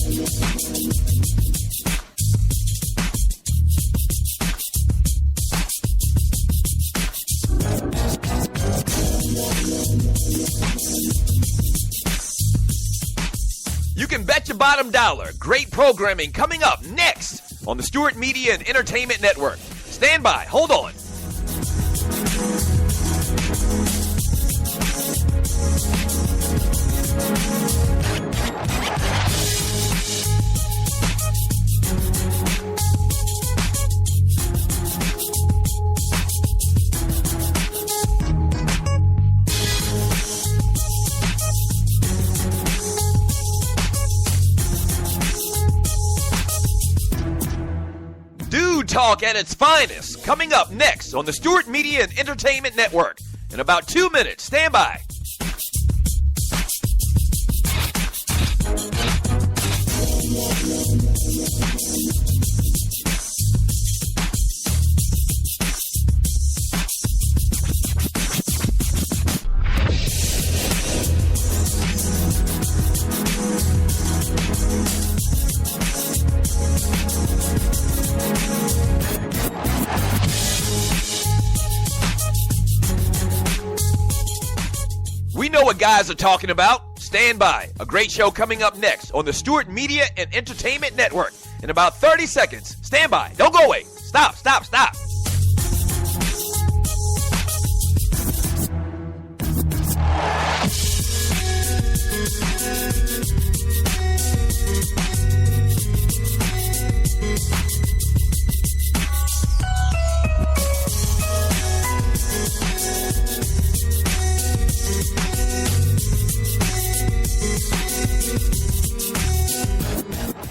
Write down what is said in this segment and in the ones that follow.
You can bet your bottom dollar. Great programming coming up next on the Stewart Media and Entertainment Network. Stand by. Hold on. Talk at its finest, coming up next on the Stewart Media and Entertainment Network. In about 2 minutes, stand by. We know what guys are talking about. Stand by. A great show coming up next on the Stewart Media and Entertainment Network. In about 30 seconds. Stand by. Don't go away. Stop.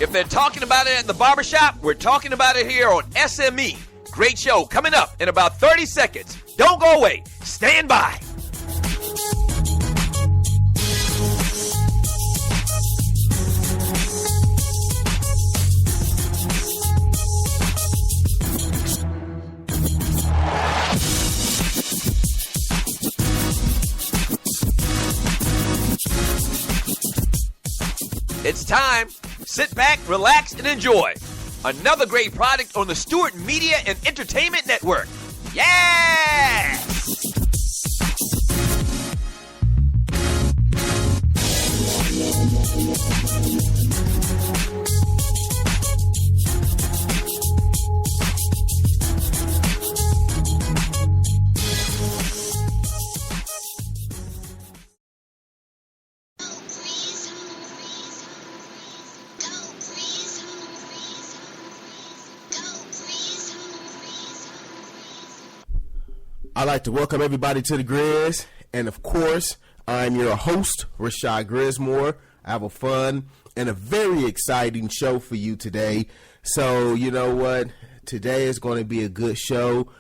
If they're talking about it at the barbershop, we're talking about it here on SME. Great show coming up in about 30 seconds. Don't go away. Stand by. It's time. Sit back, relax, and enjoy. Another great product on the Stewart Media and Entertainment Network. Yes! I'd like to welcome everybody to the Grizz, and of course, I'm your host, Rashad Grismore. I have a fun and a very exciting show for you today. So, you know what? Today is going to be a good show.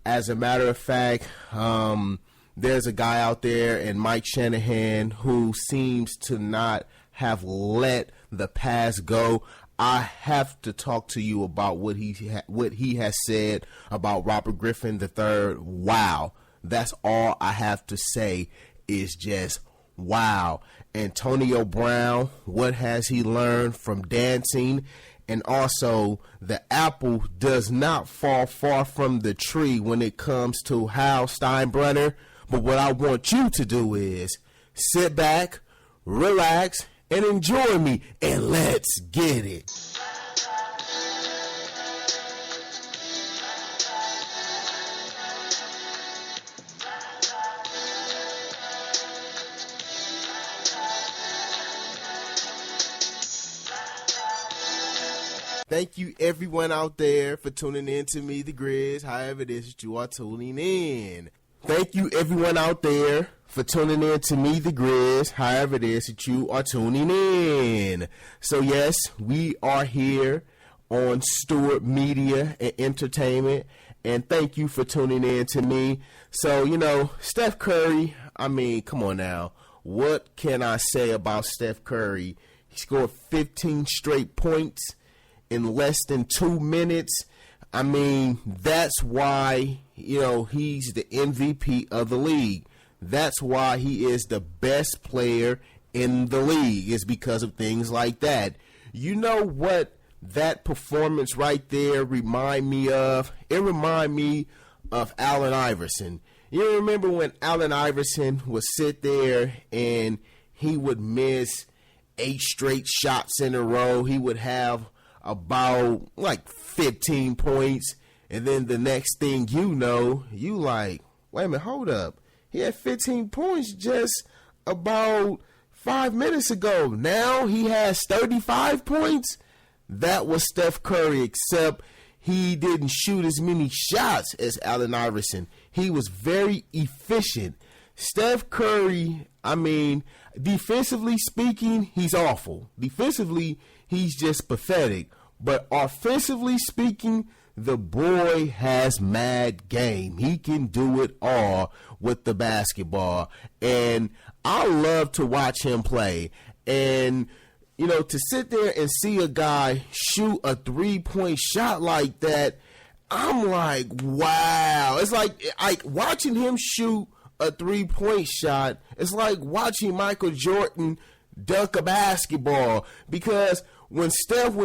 As a matter of fact, there's a guy out there in Mike Shanahan who seems to not have let the past go. I have to talk to you about what he has said about Robert Griffin III. Wow. That's all I have to say is just wow. Antonio Brown, what has he learned from dancing? And also, the apple does not fall far from the tree when it comes to Hal Steinbrenner. But what I want you to do is sit back, relax, and enjoy me, and let's get it. Thank you, everyone out there, for tuning in to me, the Grizz, however it is that you are tuning in. Thank you, everyone out there, for tuning in to me, the Grizz, however it is that you are tuning in. So, yes, we are here on Stewart Media and Entertainment, and thank you for tuning in to me. So, you know, Steph Curry, I mean, come on now. What can I say about Steph Curry? He scored 15 straight points in less than 2 minutes. I mean, that's why, you know, he's the MVP of the league. That's why he is the best player in the league, is because of things like that. You know what that performance right there remind me of? It remind me of Allen Iverson. You remember when Allen Iverson would sit there and he would miss 8 straight shots in a row. He would have about like 15 points. And then the next thing you know, you like, wait a minute, hold up. He had 15 points just about 5 minutes ago. Now he has 35 points. That was Steph Curry, except he didn't shoot as many shots as Allen Iverson. He was very efficient. Steph Curry, I mean, defensively speaking, he's awful. Defensively, he's just pathetic. But offensively speaking, the boy has mad game. He can do it all with the basketball. And I love to watch him play. And, you know, to sit there and see a guy shoot a 3-point shot like that, I'm like, wow. It's like watching him shoot a 3-point shot. It's like watching Michael Jordan dunk a basketball, because when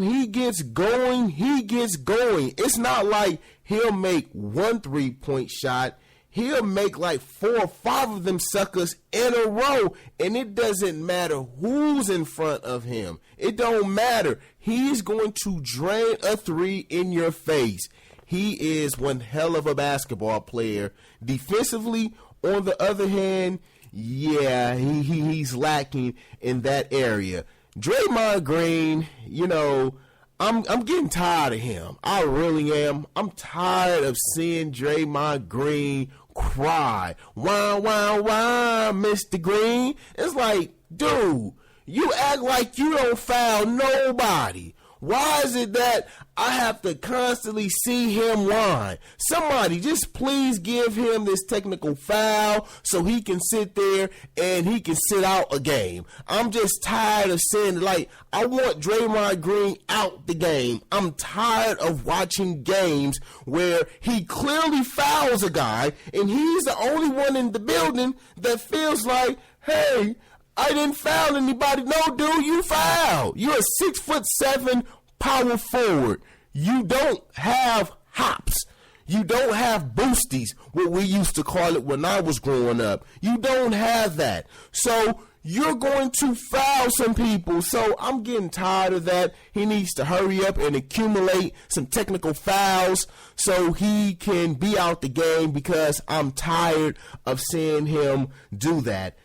he gets going, he gets going. It's not like he'll make 1 3-point shot. He'll make like 4 or 5 of them suckers in a row, and it doesn't matter who's in front of him. It don't matter. He's going to drain a 3 in your face. He is one hell of a basketball player. Defensively, on the other hand, yeah, he's lacking in that area. Draymond Green, you know, I'm getting tired of him. I really am. I'm tired of seeing Draymond Green cry. Wah, wah, wah, Mr. Green. It's like, dude, you act like you don't foul nobody. Why is it that I have to constantly see him whine? Somebody just please give him this technical foul so he can sit there and he can sit out a game. I'm just tired of seeing, like, I want Draymond Green out the game. I'm tired of watching games where he clearly fouls a guy and he's the only one in the building that feels like, hey, I didn't foul anybody. No, dude, you fouled. You're a 6'7" power forward. You don't have hops. You don't have boosties, what we used to call it when I was growing up. You don't have that. So you're going to foul some people. So I'm getting tired of that. He needs to hurry up and accumulate some technical fouls so he can be out the game, because I'm tired of seeing him do that.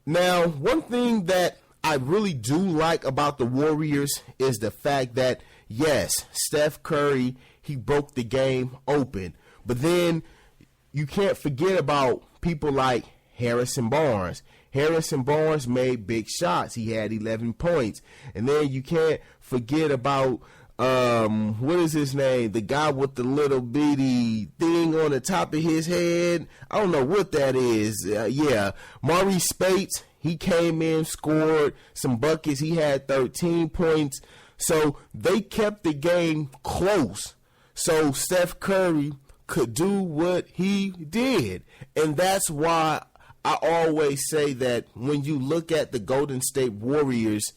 Now, one thing that I really do like about the Warriors is the fact that, yes, Steph Curry, he broke the game open. But then you can't forget about people like Harrison Barnes. Harrison Barnes made big shots. He had 11 points. And then you can't forget about, what is his name? The guy with the little bitty thing on the top of his head. I don't know what that is. Maurice Spates, he came in, scored some buckets. He had 13 points. So they kept the game close, so Steph Curry could do what he did. And that's why I always say that when you look at the Golden State Warriors,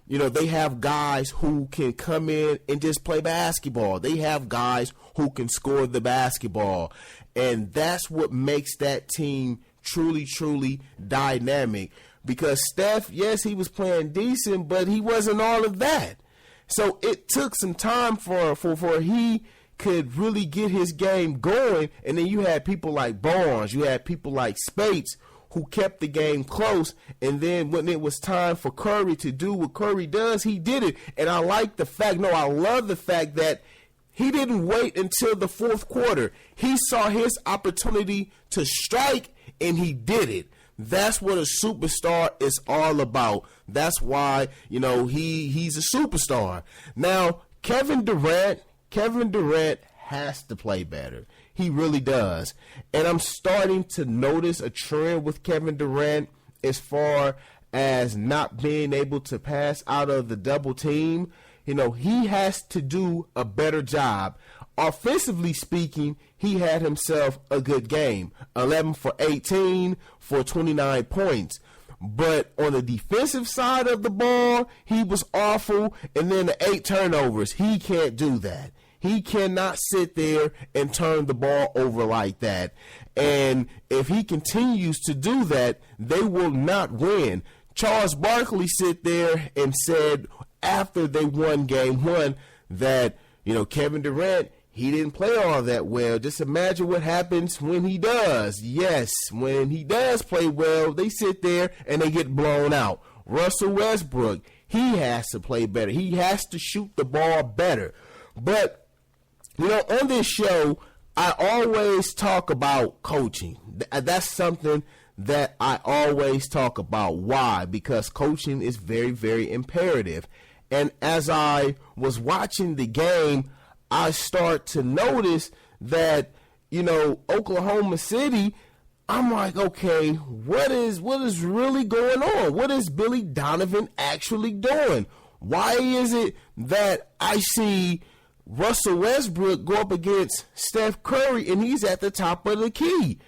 you know, they have guys who can come in and just play basketball. They have guys who can score the basketball. And that's what makes that team truly, truly dynamic. Because Steph, yes, he was playing decent, but he wasn't all of that. So it took some time for he could really get his game going. And then you had people like Barnes, you had people like Spates, who kept the game close. And then when it was time for Curry to do what Curry does, he did it. And I love the fact that he didn't wait until the fourth quarter. He saw his opportunity to strike, and he did it. That's what a superstar is all about. That's why, you know, he's a superstar. Now, Kevin Durant has to play better. He really does. And I'm starting to notice a trend with Kevin Durant as far as not being able to pass out of the double team. You know, he has to do a better job. Offensively speaking, he had himself a good game. 11 for 18 for 29 points. But on the defensive side of the ball, he was awful. And then the 8 turnovers, he can't do that. He cannot sit there and turn the ball over like that. And if he continues to do that, they will not win. Charles Barkley sit there and said after they won game 1 that, Kevin Durant, he didn't play all that well. Just imagine what happens when he does. Yes, when he does play well, they sit there and they get blown out. Russell Westbrook, he has to play better. He has to shoot the ball better. But, on this show, I always talk about coaching. That's something that I always talk about. Why? Because coaching is very, very imperative. And as I was watching the game, I start to notice that, Oklahoma City, I'm like, okay, what is really going on? What is Billy Donovan actually doing? Why is it that I see Russell Westbrook go up against Steph Curry and he's at the top of the key?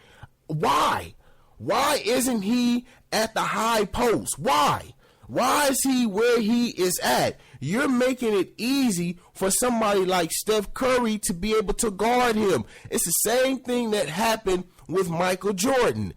Why? Why isn't he at the high post? Why? Why is he where he is at? You're making it easy for somebody like Steph Curry to be able to guard him. It's the same thing that happened with Michael Jordan.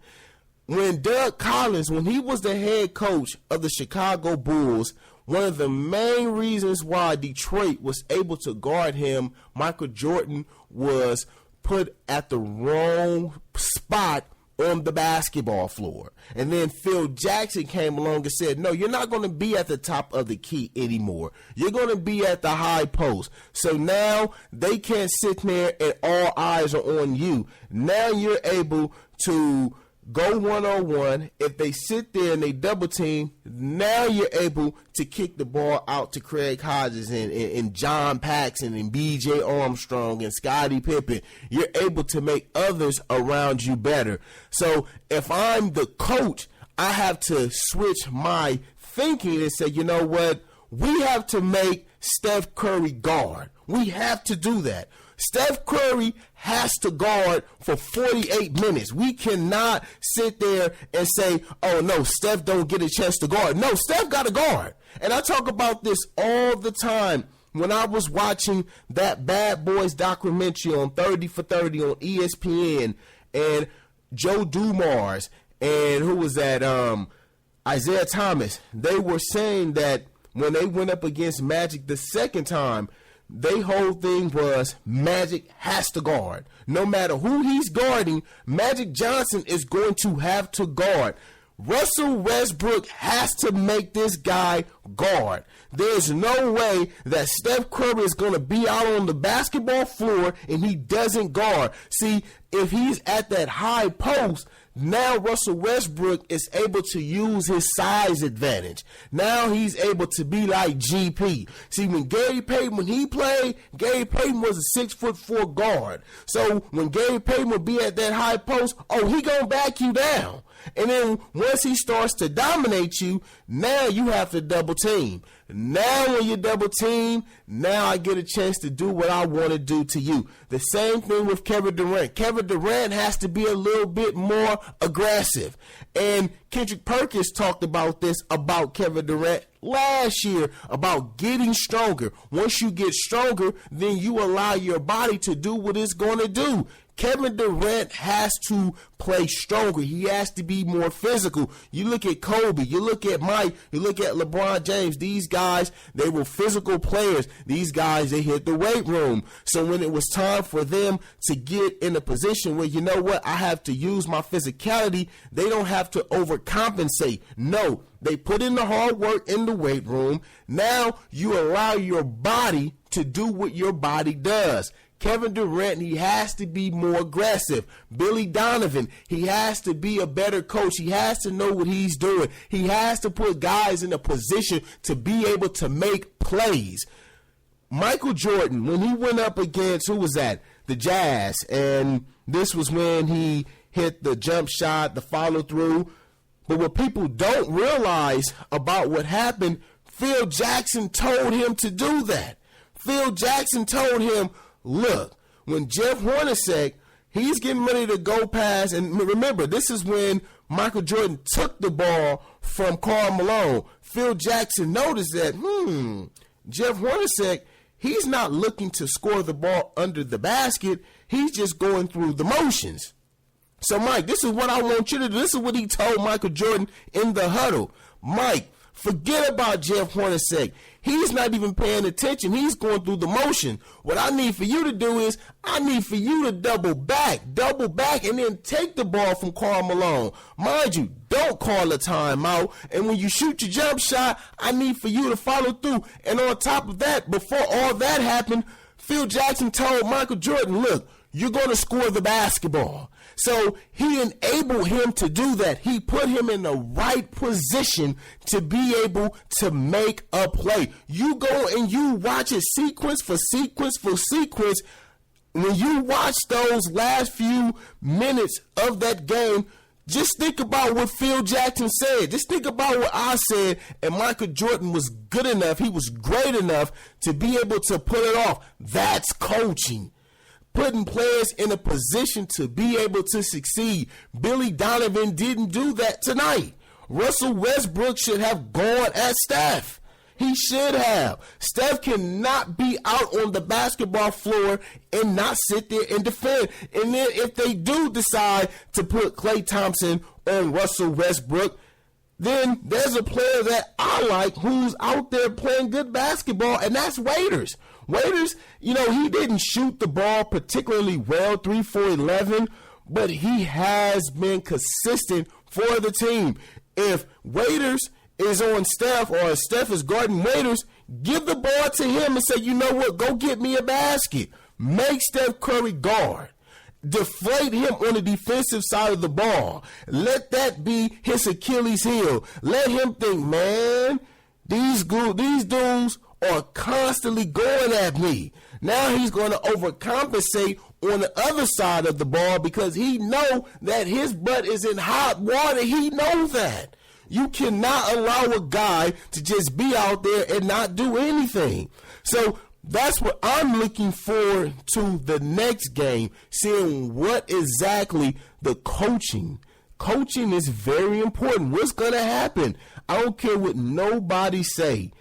When Doug Collins, when he was the head coach of the Chicago Bulls, one of the main reasons why Detroit was able to guard him, Michael Jordan was put at the wrong spot on the basketball floor. And then Phil Jackson came along and said, no, you're not going to be at the top of the key anymore. You're going to be at the high post. So now they can't sit there and all eyes are on you. Now you're able to go one-on-one. If they sit there and they double team, now you're able to kick the ball out to Craig Hodges and John Paxson and B.J. Armstrong and Scottie Pippen. You're able to make others around you better. So if I'm the coach, I have to switch my thinking and say, you know what? We have to make Steph Curry guard. We have to do that. Steph Curry has to guard for 48 minutes. We cannot sit there and say, oh, no, Steph don't get a chance to guard. No, Steph got to guard. And I talk about this all the time when I was watching that Bad Boys documentary on 30 for 30 on ESPN, and Joe Dumars and who was that, Isaiah Thomas. They were saying that when they went up against Magic the second time, their whole thing was Magic has to guard. No matter who he's guarding, Magic Johnson is going to have to guard. Russell Westbrook has to make this guy guard. There's no way that Steph Curry is going to be out on the basketball floor and he doesn't guard. See, if he's at that high post, now Russell Westbrook is able to use his size advantage. Now he's able to be like GP. See, when Gary Payton, when he played, Gary Payton was a 6'4" guard. So when Gary Payton would be at that high post, oh, he gonna back you down. And then once he starts to dominate you, now you have to double team. Now when you double team, now I get a chance to do what I want to do to you. The same thing with Kevin Durant. Kevin Durant has to be a little bit more aggressive. And Kendrick Perkins talked about this about Kevin Durant last year, about getting stronger. Once you get stronger, then you allow your body to do what it's going to do. Kevin Durant has to play stronger. He has to be more physical. You look at Kobe, you look at Mike, you look at LeBron James. These guys, they were physical players. These guys, they hit the weight room. So when it was time for them to get in a position where, you know what, I have to use my physicality, they don't have to overcompensate. No, they put in the hard work in the weight room. Now you allow your body to do what your body does. Kevin Durant, he has to be more aggressive. Billy Donovan, he has to be a better coach. He has to know what he's doing. He has to put guys in a position to be able to make plays. Michael Jordan, when he went up against, who was that? The Jazz. And this was when he hit the jump shot, the follow through. But what people don't realize about what happened, Phil Jackson told him to do that. Phil Jackson told him, look, when Jeff Hornacek, he's getting ready to go past, and remember, this is when Michael Jordan took the ball from Karl Malone. Phil Jackson noticed that, Jeff Hornacek, he's not looking to score the ball under the basket. He's just going through the motions. So, Mike, this is what I want you to do. This is what he told Michael Jordan in the huddle. Mike, forget about Jeff Hornacek. He's not even paying attention. He's going through the motion. What I need for you to do is I need for you to double back, and then take the ball from Karl Malone. Mind you, don't call a timeout. And when you shoot your jump shot, I need for you to follow through. And on top of that, before all that happened, Phil Jackson told Michael Jordan, look, you're going to score the basketball. So he enabled him to do that. He put him in the right position to be able to make a play. You go and you watch it sequence for sequence for sequence. When you watch those last few minutes of that game, just think about what Phil Jackson said. Just think about what I said. And Michael Jordan was good enough. He was great enough to be able to pull it off. That's coaching. Putting players in a position to be able to succeed. Billy Donovan didn't do that tonight. Russell Westbrook should have gone at Steph. He should have. Steph cannot be out on the basketball floor and not sit there and defend. And then if they do decide to put Klay Thompson on Russell Westbrook, then there's a player that I like who's out there playing good basketball, and that's Waiters. Waiters, he didn't shoot the ball particularly well, 3 for 11, but he has been consistent for the team. If Waiters is on Steph or if Steph is guarding Waiters, give the ball to him and say, you know what, go get me a basket. Make Steph Curry guard. Deflate him on the defensive side of the ball. Let that be his Achilles heel. Let him think, man, these dudes are constantly going at me. Now he's going to overcompensate on the other side of the ball because he know that his butt is in hot water. He knows that. You cannot allow a guy to just be out there and not do anything. So that's what I'm looking forward to the next game, seeing what exactly the coaching. Coaching is very important. What's going to happen? I don't care what nobody say.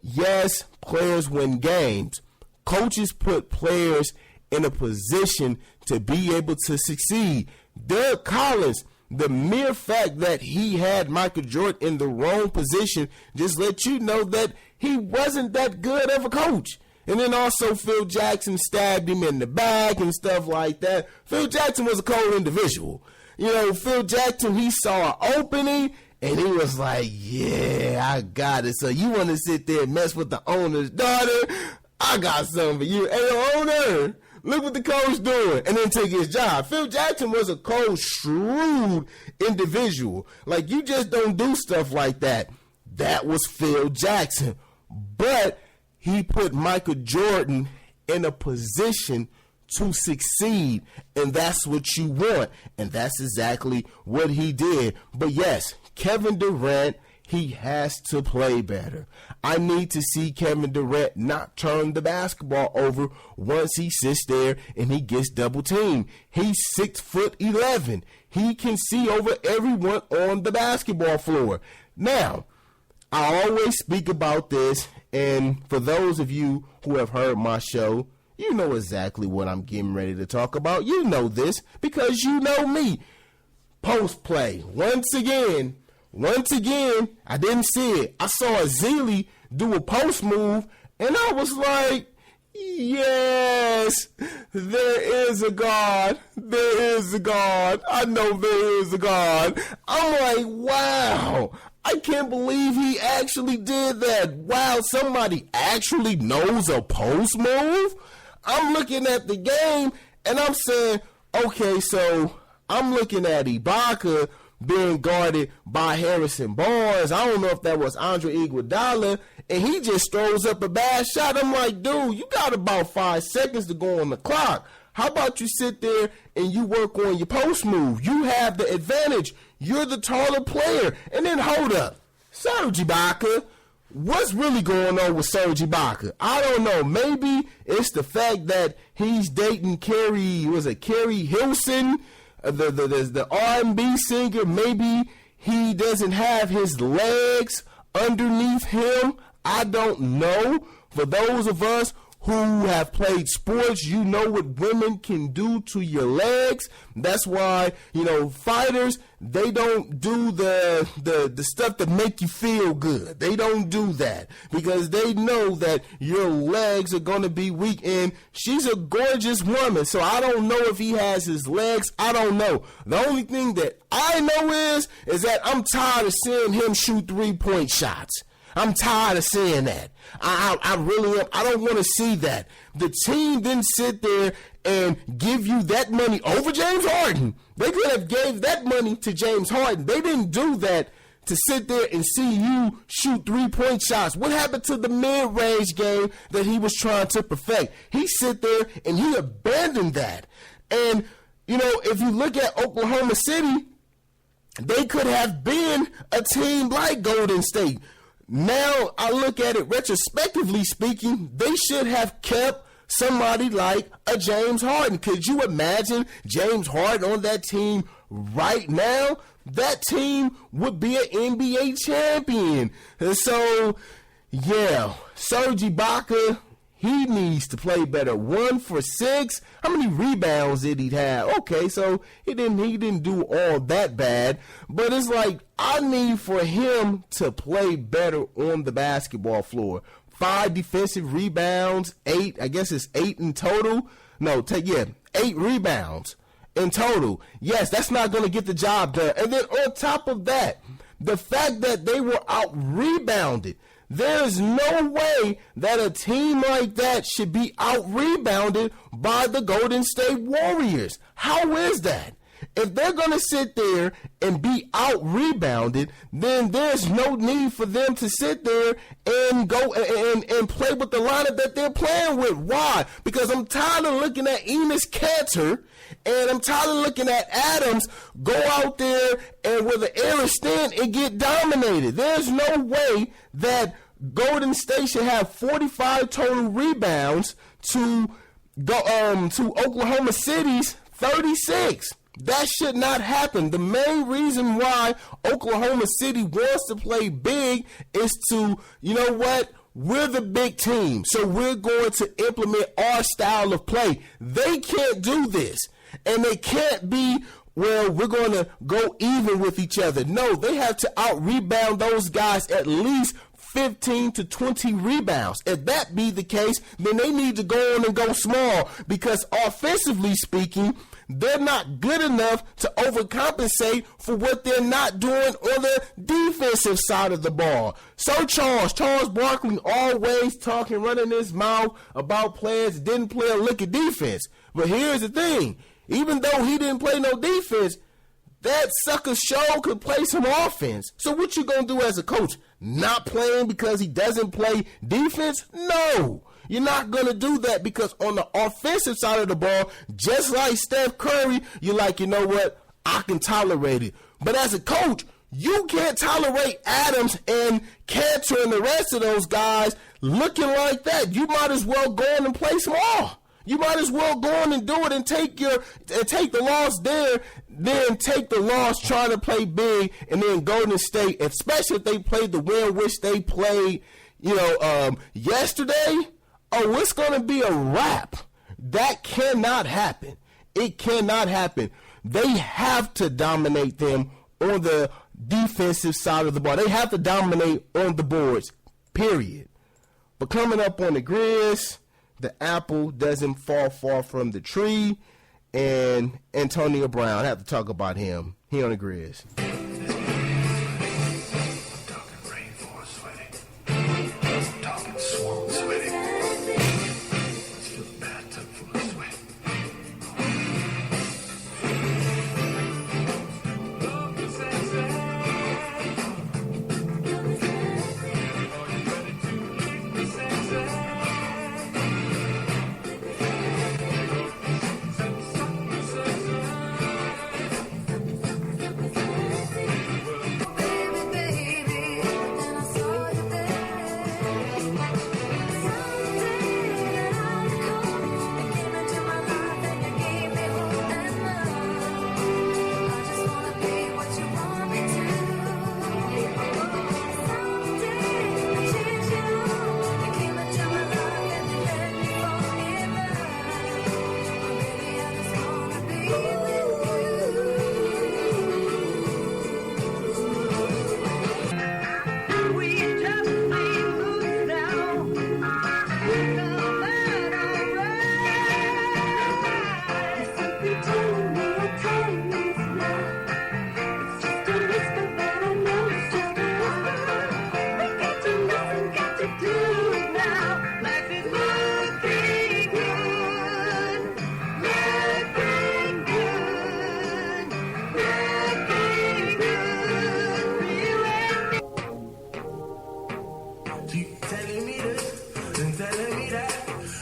Yes, players win games. Coaches put players in a position to be able to succeed. Doug Collins, the mere fact that he had Michael Jordan in the wrong position just let you know that he wasn't that good of a coach. And then also Phil Jackson stabbed him in the back and stuff like that. Phil Jackson was a cold individual. Phil Jackson, he saw an opening and he was like, yeah, I got it. So you want to sit there and mess with the owner's daughter? I got something for you. Hey, owner, look what the coach doing. And then take his job. Phil Jackson was a cold, shrewd individual. Like, you just don't do stuff like that. That was Phil Jackson. But he put Michael Jordan in a position to succeed, and that's what you want, and that's exactly what he did. But yes, Kevin Durant, he has to play better. I need to see Kevin Durant not turn the basketball over once he sits there and he gets double teamed. He's 6'11". He can see over everyone on the basketball floor. Now, I always speak about this, and for those of you who have heard my show, you know exactly what I'm getting ready to talk about. You know this because you know me. Post play. Once again, I didn't see it. I saw Zealy do a post move, and I was like, yes, there is a God. There is a God. I know there is a God. I'm like, wow. I can't believe he actually did that. Wow, somebody actually knows a post move? I'm looking at the game, and I'm saying, okay, so I'm looking at Ibaka being guarded by Harrison Barnes. I don't know if that was Andre Iguodala, and he just throws up a bad shot. I'm like, dude, you got about 5 seconds to go on the clock. How about you sit there and you work on your post move? You have the advantage. You're the taller player. And then hold up. Serge Ibaka. What's really going on with Serge Ibaka? I don't know. Maybe it's the fact that he's dating Carrie Hilson, the R&B singer. Maybe he doesn't have his legs underneath him? I don't know. For those of us who have played sports, you know what women can do to your legs. That's why, fighters, they don't do the stuff that make you feel good. They don't do that because they know that your legs are going to be weak. And she's a gorgeous woman, so I don't know if he has his legs. I don't know. The only thing that I know is that I'm tired of seeing him shoot 3-point shots. I'm tired of seeing that. I really am. I don't want to see that. The team didn't sit there and give you that money over James Harden. They could have gave that money to James Harden. They didn't do that to sit there and see you shoot 3-point shots. What happened to the mid-range game that he was trying to perfect? He sit there and he abandoned that. And, if you look at Oklahoma City, they could have been a team like Golden State. Now, I look at it retrospectively speaking, they should have kept somebody like a James Harden. Could you imagine James Harden on that team right now? That team would be an NBA champion. So, yeah, Serge Ibaka, he needs to play better. 1 for 6. How many rebounds did he have? Okay, so he didn't do all that bad. But it's like, I need for him to play better on the basketball floor. 5 defensive rebounds, 8. I guess it's 8 in total. 8 rebounds in total. Yes, that's not going to get the job done. And then on top of that, the fact that they were out-rebounded. There's no way that a team like that should be out-rebounded by the Golden State Warriors. How is that? If they're going to sit there and be out-rebounded, then there's no need for them to sit there and go and play with the lineup that they're playing with. Why? Because I'm tired of looking at Enes Kanter and I'm tired of looking at Adams go out there and with an air stand and get dominated. There's no way that Golden State should have 45 total rebounds to go to Oklahoma City's 36. That should not happen. The main reason why Oklahoma City wants to play big is to, we're the big team, so we're going to implement our style of play. They can't do this, and they can't be, we're going to go even with each other. No, they have to out-rebound those guys at least 15 to 20 rebounds. If that be the case, then they need to go on and go small because offensively speaking, they're not good enough to overcompensate for what they're not doing on the defensive side of the ball. So Charles Barkley always talking, running his mouth about players that didn't play a lick of defense. But here's the thing. Even though he didn't play no defense, that sucker show could play some offense. So what you going to do as a coach? Not playing because he doesn't play defense? No. You're not going to do that because on the offensive side of the ball, just like Steph Curry, you're like, you know what? I can tolerate it. But as a coach, you can't tolerate Adams and Kanter and the rest of those guys looking like that. You might as well go in and play small. You might as well go on and do it and take the loss there, then take the loss trying to play big, and then Golden State, especially if they played the way in which they played, yesterday. Oh, it's going to be a wrap. That cannot happen. It cannot happen. They have to dominate them on the defensive side of the ball. They have to dominate on the boards, period. But coming up on the Grizz, the apple doesn't fall far from the tree. And Antonio Brown, I have to talk about him. He on the Grizz. telling me this, then telling me that.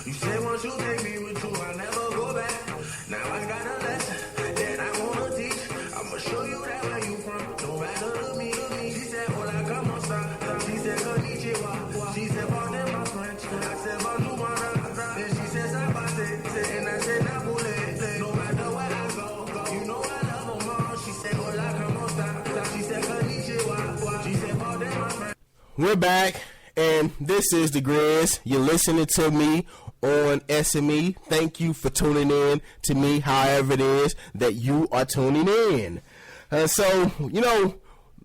You said once you take me with you, I'll never go back. Now I got a lesson that I wanna teach. I'ma show you that where you from. Don't matter to me. She said, hola, como esta? She said, konnichiwa. She said, pardon my French. I said, bonjour, then she said, sabate. And I said, napule. No matter where I go, you know I love them all. She said, hola, como esta? She said, konnichiwa. She said, pardon my French. We're back, and this is the Grizz. You're listening to me on SME. Thank you for tuning in to me, however it is that you are tuning in. So,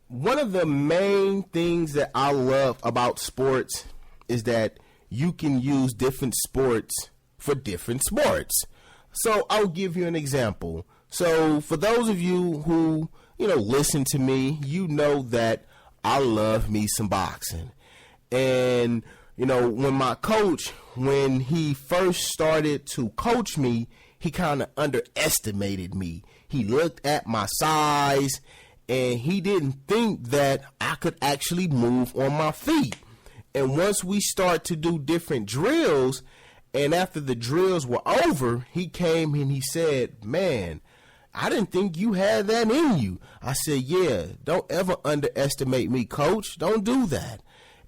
one of the main things that I love about sports is that you can use different sports for different sports. So I'll give you an example. So for those of you who, listen to me, you know that I love me some boxing. And, when my coach, when he first started to coach me, he kind of underestimated me. He looked at my size and he didn't think that I could actually move on my feet. And once we start to do different drills, and after the drills were over, he came and he said, man, I didn't think you had that in you. I said, yeah, don't ever underestimate me, coach. Don't do that.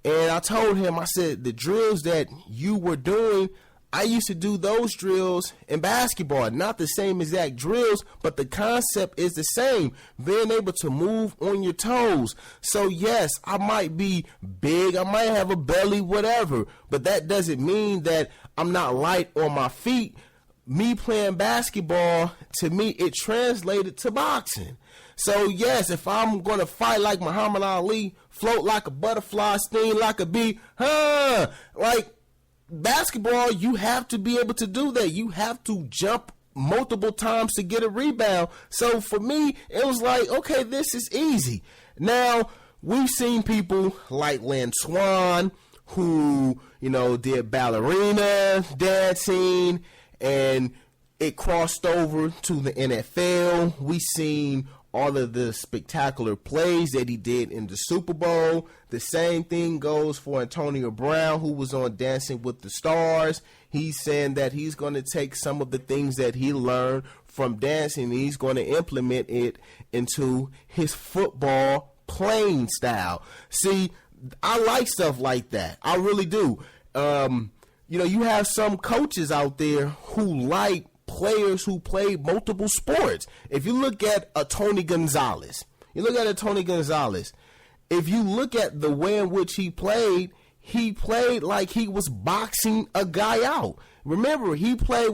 And I told him, I said, the drills that you were doing, I used to do those drills in basketball. Not the same exact drills, but the concept is the same. Being able to move on your toes. So yes, I might be big, I might have a belly, whatever. But that doesn't mean that I'm not light on my feet. Me playing basketball, to me, it translated to boxing. So yes, if I'm going to fight like Muhammad Ali, float like a butterfly, sting like a bee, like basketball, you have to be able to do that. You have to jump multiple times to get a rebound. So for me, it was like, okay, this is easy. Now, we've seen people like Lynn Swan who, did ballerina dancing, and it crossed over to the NFL. We seen all of the spectacular plays that he did in the Super Bowl. The same thing goes for Antonio Brown, who was on Dancing with the Stars. He's saying that he's going to take some of the things that he learned from dancing and he's going to implement it into his football playing style. See, I like stuff like that. I really do. You have some coaches out there who like players who play multiple sports. If you look at Tony Gonzalez, if you look at the way in which he played like he was boxing a guy out. Remember, he played,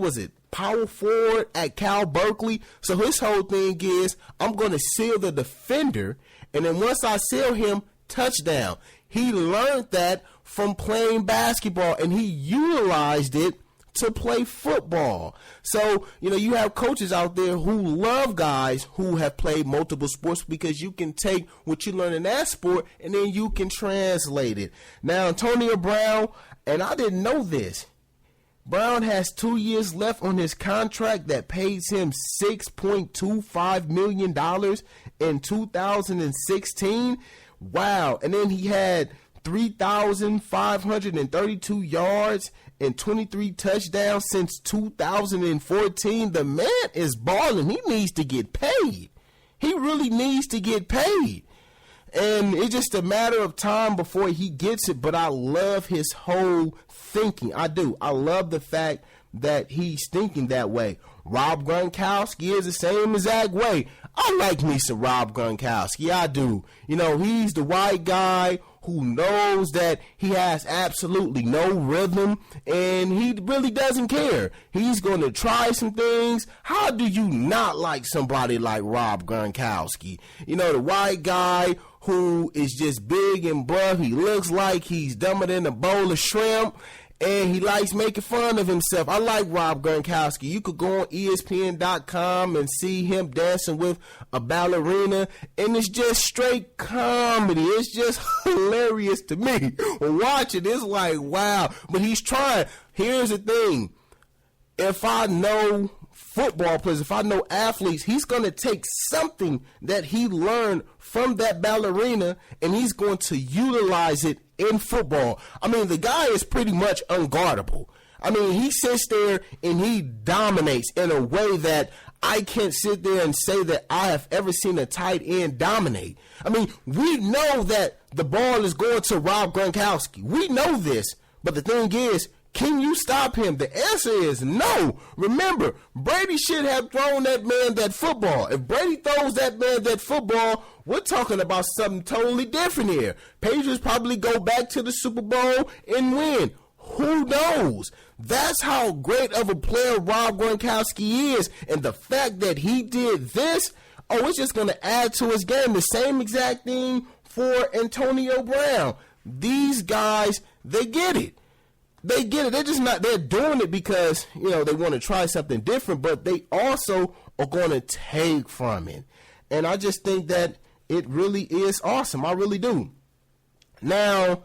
power forward at Cal Berkeley? So his whole thing is, I'm going to seal the defender, and then once I seal him, touchdown. He learned that from playing basketball, and he utilized it to play football. So, you have coaches out there who love guys who have played multiple sports, because you can take what you learn in that sport and then you can translate it. Now, Antonio Brown, and I didn't know this, Brown has 2 years left on his contract that pays him $6.25 million in 2016. Wow. And then he had 3,532 yards and 23 touchdowns since 2014. The man is balling. He needs to get paid. He really needs to get paid. And it's just a matter of time before he gets it. But I love his whole thinking. I do. I love the fact that he's thinking that way. Rob Gronkowski is the same exact way. I like me some Rob Gronkowski. I do. He's the white guy who knows that he has absolutely no rhythm, and he really doesn't care. He's going to try some things. How do you not like somebody like Rob Gronkowski? The white guy who is just big and buff. He looks like he's dumber than a bowl of shrimp, and he likes making fun of himself. I like Rob Gronkowski. You could go on ESPN.com and see him dancing with a ballerina, and it's just straight comedy. It's just hilarious to me. Watch it. It's like, wow. But he's trying. Here's the thing. If I know football players, if I know athletes, he's going to take something that he learned from that ballerina, and he's going to utilize it in football. I mean, the guy is pretty much unguardable. I mean, he sits there and he dominates in a way that I can't sit there and say that I have ever seen a tight end dominate. I mean, we know that the ball is going to Rob Gronkowski. We know this. But the thing is, can you stop him? The answer is no. Remember, Brady should have thrown that man that football. If Brady throws that man that football, we're talking about something totally different here. Patriots probably go back to the Super Bowl and win. Who knows? That's how great of a player Rob Gronkowski is. And the fact that he did this, it's just going to add to his game. The same exact thing for Antonio Brown. These guys, they get it. They get it. They're just not, they're doing it because, they want to try something different, but they also are going to take from it. And I just think that it really is awesome. I really do. Now,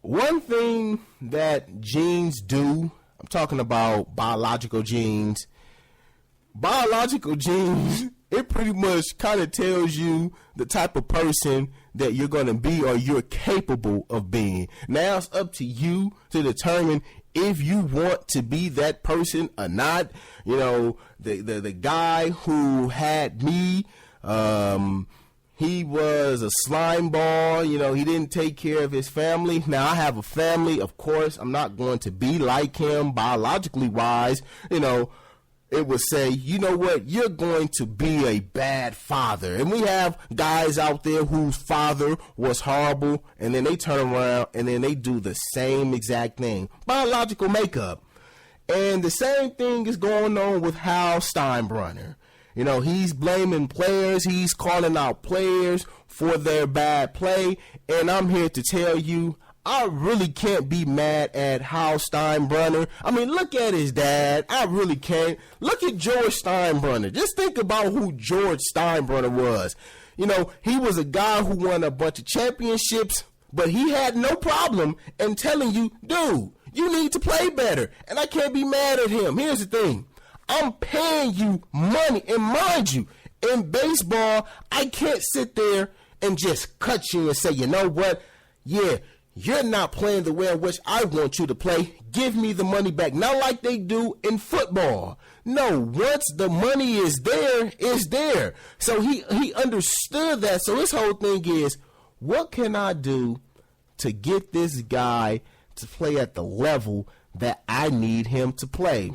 one thing that genes do, I'm talking about biological genes. Biological genes, it pretty much kind of tells you the type of person that you're going to be or you're capable of being. Now it's up to you to determine if you want to be that person or not. The guy who had me, he was a slime ball. He didn't take care of his family. Now I have a family. Of course, I'm not going to be like him biologically wise. It would say, you know what, you're going to be a bad father. And we have guys out there whose father was horrible, and then they turn around and then they do the same exact thing. Biological makeup. And the same thing is going on with Hal Steinbrenner. He's blaming players. He's calling out players for their bad play. And I'm here to tell you, I really can't be mad at Hal Steinbrenner. I mean, look at his dad. I really can't. Look at George Steinbrenner. Just think about who George Steinbrenner was. He was a guy who won a bunch of championships, but he had no problem in telling you, dude, you need to play better. And I can't be mad at him. Here's the thing. I'm paying you money. And mind you, in baseball, I can't sit there and just cut you and say, you know what? Yeah, you're not playing the way in which I want you to play. Give me the money back. Not like they do in football. No, once the money is there, it's there. So he understood that. So his whole thing is, what can I do to get this guy to play at the level that I need him to play?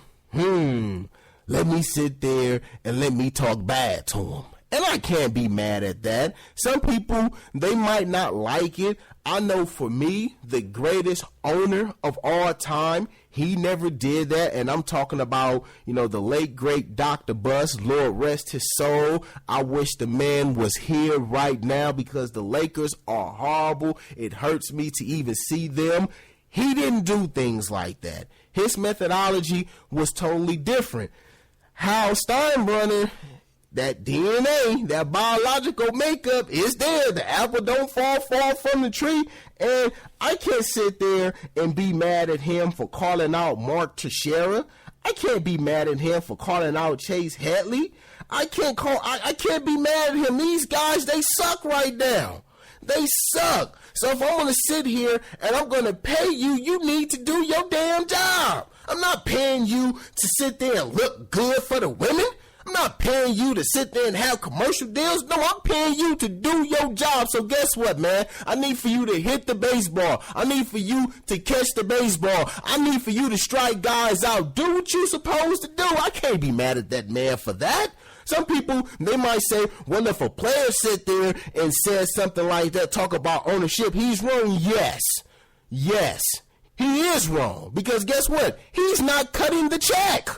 Let me sit there and let me talk bad to him. And I can't be mad at that. Some people, they might not like it. I know for me, the greatest owner of all time, he never did that. And I'm talking about, the late, great Dr. Bus, Lord rest his soul. I wish the man was here right now because the Lakers are horrible. It hurts me to even see them. He didn't do things like that. His methodology was totally different. Hal Steinbrenner, that DNA, that biological makeup is there. The apple don't fall from the tree. And I can't sit there and be mad at him for calling out Mark Teixeira. I can't be mad at him for calling out Chase Headley. I can't be mad at him. These guys, they suck right now. They suck. So if I'm going to sit here and I'm going to pay you, you need to do your damn job. I'm not paying you to sit there and look good for the women. I'm not paying you to sit there and have commercial deals. No, I'm paying you to do your job. So guess what, man? I need for you to hit the baseball. I need for you to catch the baseball. I need for you to strike guys out. Do what you're supposed to do. I can't be mad at that man for that. Some people, they might say, well, if a player sit there and says something like that, talk about ownership, he's wrong. Yes. He is wrong. Because guess what? He's not cutting the check.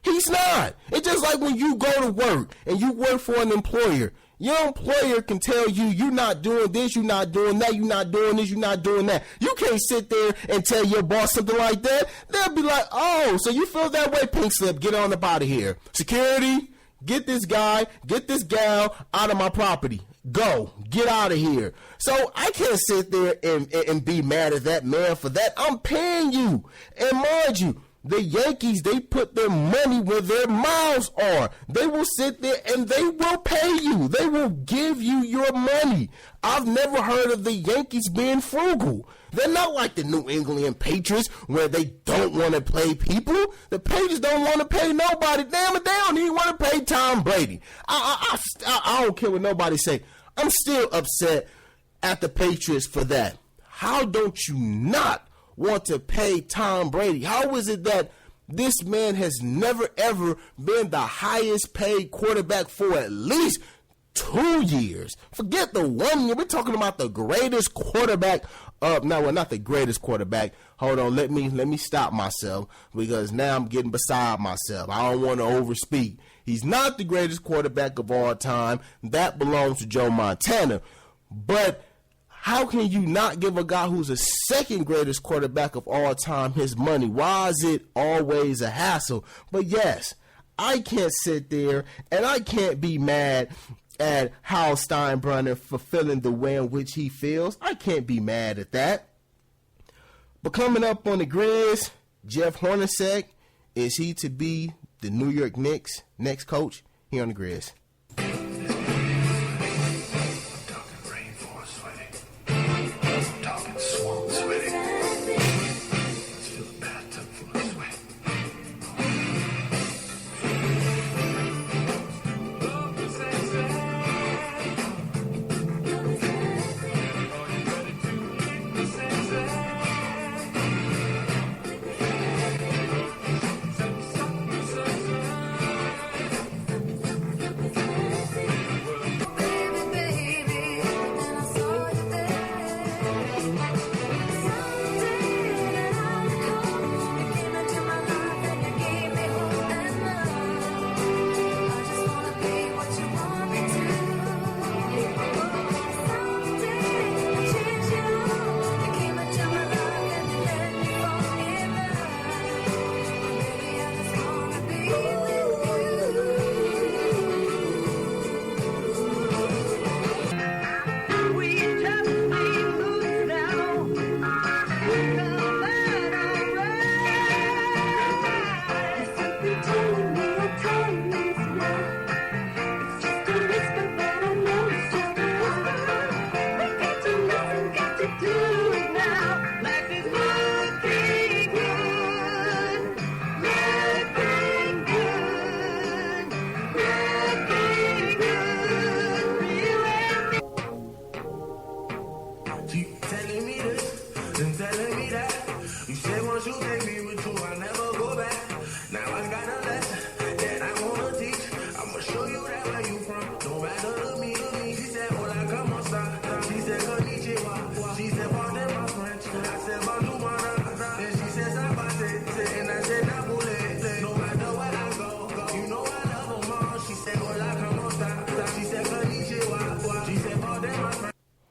He's not. It's just like when you go to work and you work for an employer. Your employer can tell you, you're not doing this, you're not doing that, you're not doing this, you're not doing that. You can't sit there and tell your boss something like that. They'll be like, oh, so you feel that way, pink slip, get on up out of here. Security, get this guy, get this gal out of my property. Go, get out of here. So I can't sit there and be mad at that man for that. I'm paying you. And mind you, the Yankees, they put their money where their mouths are. They will sit there and they will pay you. They will give you your money. I've never heard of the Yankees being frugal. They're not like the New England Patriots where they don't want to pay people. The Patriots don't want to pay nobody. Damn it, they don't even want to pay Tom Brady. I don't care what nobody say. I'm still upset at the Patriots for that. How don't you not want to pay Tom Brady? How is it that this man has never, ever been the highest paid quarterback for at least 2 years? Forget the 1 year. We're talking about the greatest quarterback not the greatest quarterback. Hold on, let me stop myself because now I'm getting beside myself. I don't want to overspeak. He's not the greatest quarterback of all time. That belongs to Joe Montana. But how can you not give a guy who's the second greatest quarterback of all time his money? Why is it always a hassle? But yes, I can't sit there and I can't be mad at Hal Steinbrenner for feeling the way in which he feels. I can't be mad at that. But coming up on the Grizz, Jeff Hornacek, is he to be the New York Knicks next coach? Here on the Grizz.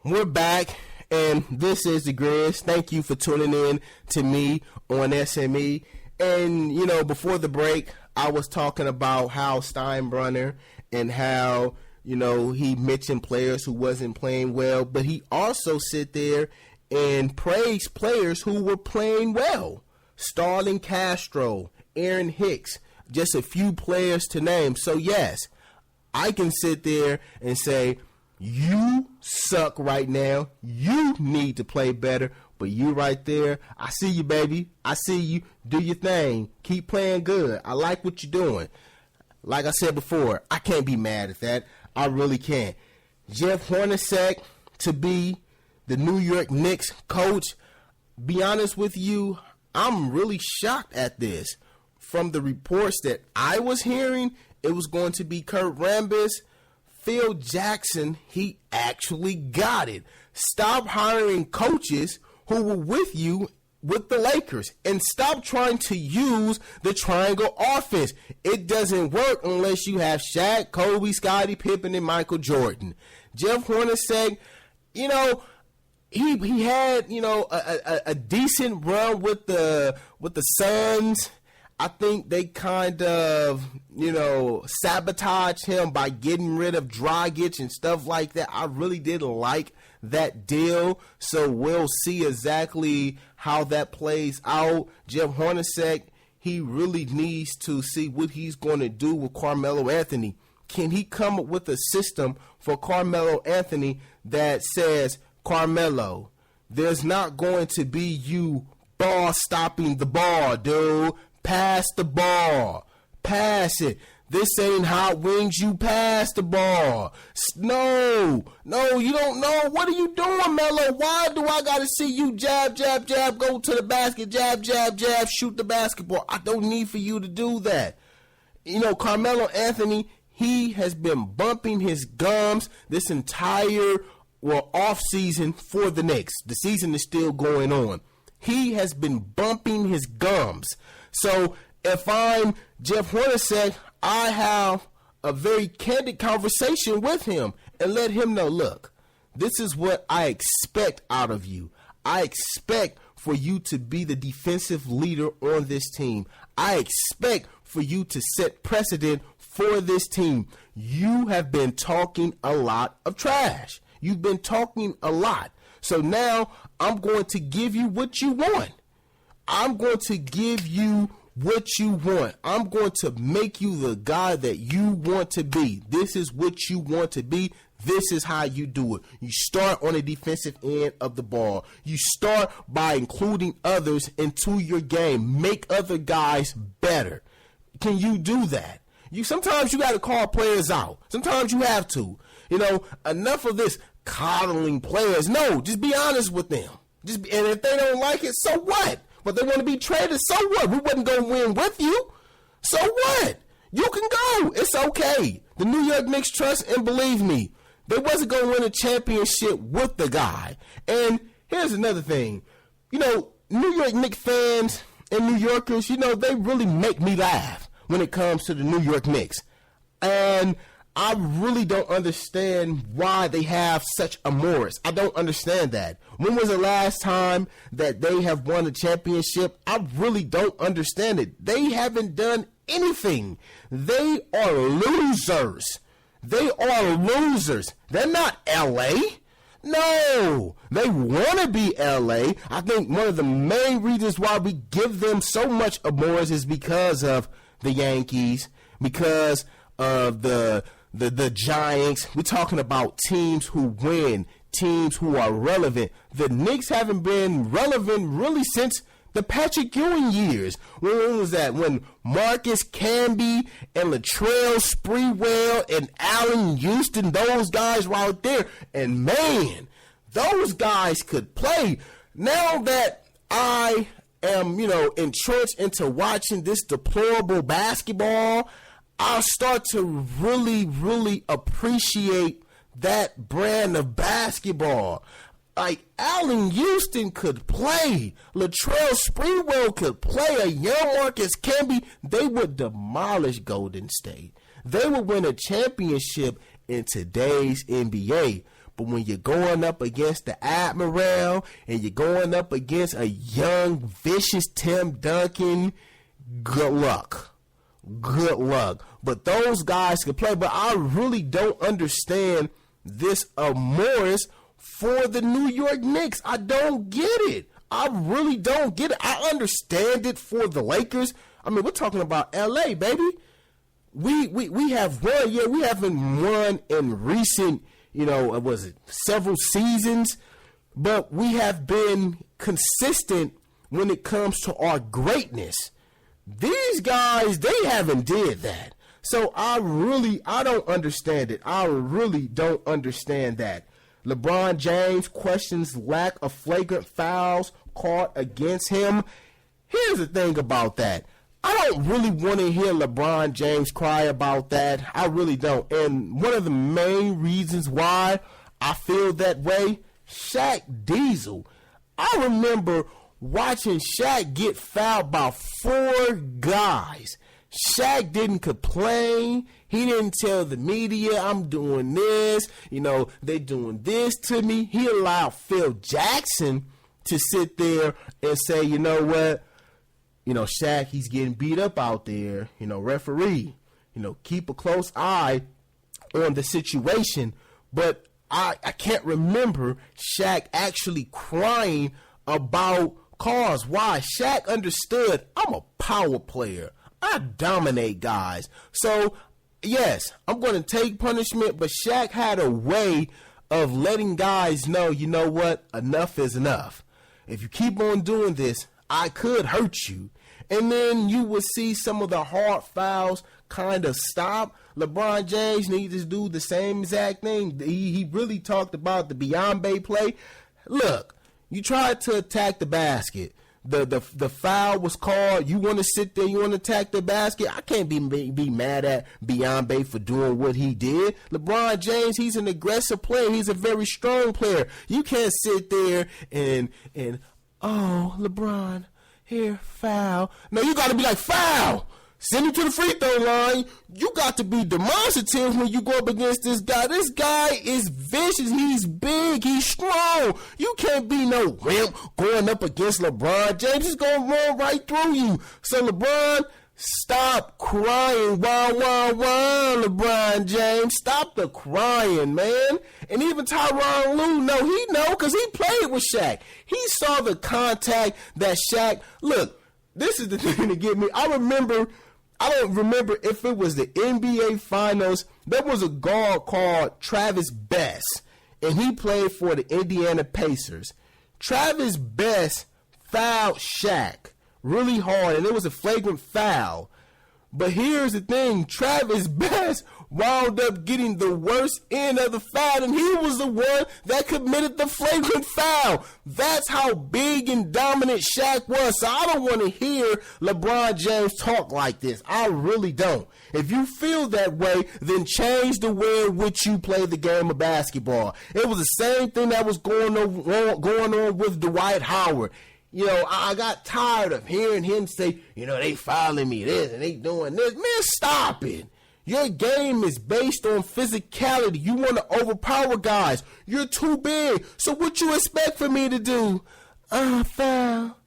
We're back, and this is the Grizz. Thank you for tuning in to me on SME. And, you know, before the break, I was talking about Hal Steinbrenner and how, you know, he mentioned players who wasn't playing well, but he also sit there and praised players who were playing well. Starlin Castro, Aaron Hicks, just a few players to name. So, yes, I can sit there and say, you suck right now. You need to play better. But you right there, I see you, baby. I see you. Do your thing. Keep playing good. I like what you're doing. Like I said before, I can't be mad at that. I really can't. Jeff Hornacek to be the New York Knicks coach. Be honest with you, I'm really shocked at this. From the reports that I was hearing, it was going to be Kurt Rambis. Phil Jackson, he actually got it. Stop hiring coaches who were with you with the Lakers and stop trying to use the triangle offense. It doesn't work unless you have Shaq, Kobe, Scottie Pippen, and Michael Jordan. Jeff Hornacek, you know, he had, you know, a decent run with the Suns. I think they kind of, you know, sabotaged him by getting rid of Dragic and stuff like that. I really didn't like that deal. So we'll see exactly how that plays out. Jeff Hornacek, he really needs to see what he's going to do with Carmelo Anthony. Can he come up with a system for Carmelo Anthony that says, Carmelo, there's not going to be you ball stopping the ball, dude. Pass the ball. Pass it. This ain't hot wings. You pass the ball. No, you don't know. What are you doing, Melo? Why do I got to see you jab, jab, jab, go to the basket, jab, jab, jab, shoot the basketball? I don't need for you to do that. You know, Carmelo Anthony, he has been bumping his gums this entire, off season for the Knicks. The season is still going on. He has been bumping his gums. So if I'm Jeff Hornacek, I have a very candid conversation with him and let him know, look, this is what I expect out of you. I expect for you to be the defensive leader on this team. I expect for you to set precedent for this team. You have been talking a lot of trash. You've been talking a lot. So now I'm going to give you what you want. I'm going to give you what you want. I'm going to make you the guy that you want to be. This is what you want to be. This is how you do it. You start on the defensive end of the ball. You start by including others into your game. Make other guys better. Can you do that? Sometimes you got to call players out. Sometimes you have to. You know, enough of this coddling players. No, just be honest with them. And if they don't like it, so what? But they want to be traded, so what? We wasn't going to win with you. So what? You can go. It's okay. The New York Knicks trust and believe me, they wasn't going to win a championship with the guy. And here's another thing. You know, New York Knicks fans and New Yorkers, you know, they really make me laugh when it comes to the New York Knicks. And I really don't understand why they have such a Morris. I don't understand that. When was the last time that they have won a championship? I really don't understand it. They haven't done anything. They are losers. They are losers. They're not LA. No, they want to be LA. I think one of the main reasons why we give them so much Morris is because of the Yankees, because of the Giants. We're talking about teams who win, teams who are relevant. The Knicks haven't been relevant really since the Patrick Ewing years. When was that? When Marcus Camby and Latrell Sprewell and Allen Houston, those guys were out there. And man, those guys could play. Now that I am, entrenched into watching this deplorable basketball, I'll start to really, really appreciate that brand of basketball. Like, Allen Houston could play. Latrell Sprewell could play. A young Marcus Camby. They would demolish Golden State. They would win a championship in today's NBA. But when you're going up against the Admiral and you're going up against a young, vicious Tim Duncan, good luck. Good luck. But those guys can play. But I really don't understand this Morris for the New York Knicks. I don't get it. I really don't get it. I understand it for the Lakers. I mean, we're talking about LA, baby. We have won. Yeah, we haven't won in recent, several seasons. But we have been consistent when it comes to our greatness. These guys, they haven't did that. So I don't understand it. I really don't understand that. LeBron James questions lack of flagrant fouls caught against him. Here's the thing about that. I don't really want to hear LeBron James cry about that. I really don't. And one of the main reasons why I feel that way, Shaq Diesel. I remember watching Shaq get fouled by 4 guys. Shaq didn't complain. He didn't tell the media, I'm doing this. They're doing this to me. He allowed Phil Jackson to sit there and say, you know what? Shaq, he's getting beat up out there. Referee, keep a close eye on the situation. But I can't remember Shaq actually crying about cause. Why? Shaq understood, I'm a power player. I dominate guys. So, yes, I'm going to take punishment, but Shaq had a way of letting guys know, you know what, enough is enough. If you keep on doing this, I could hurt you. And then you will see some of the hard fouls kind of stop. LeBron James needs to do the same exact thing. He really talked about the Beyonce play. Look, you tried to attack the basket. The foul was called. You want to sit there, you want to attack the basket. I can't be mad at Beyonce for doing what he did. LeBron James, he's an aggressive player. He's a very strong player. You can't sit there and oh, LeBron, here, foul. No, you got to be like, foul. Send him to the free throw line. You got to be demonstrative when you go up against this guy. This guy is vicious. He's big. He's strong. You can't be no wimp going up against LeBron James. He's going to run right through you. So, LeBron, stop crying. Wow, wow, wow, LeBron James. Stop the crying, man. And even Tyronn Lue, he know because he played with Shaq. He saw the contact that Shaq. Look, this is the thing to get me. I don't remember if it was the NBA Finals. There was a guard called Travis Best, and he played for the Indiana Pacers. Travis Best fouled Shaq really hard, and it was a flagrant foul. But here's the thing, Travis Best wound up getting the worst end of the foul, and he was the one that committed the flagrant foul. That's how big and dominant Shaq was. So I don't want to hear LeBron James talk like this. I really don't. If you feel that way, then change the way in which you play the game of basketball. It was the same thing that was going on with Dwight Howard. You know, I got tired of hearing him say, you know, they fouling me this and they doing this. Man, stop it. Your game is based on physicality. You want to overpower guys. You're too big. So what you expect for me to do? Foul.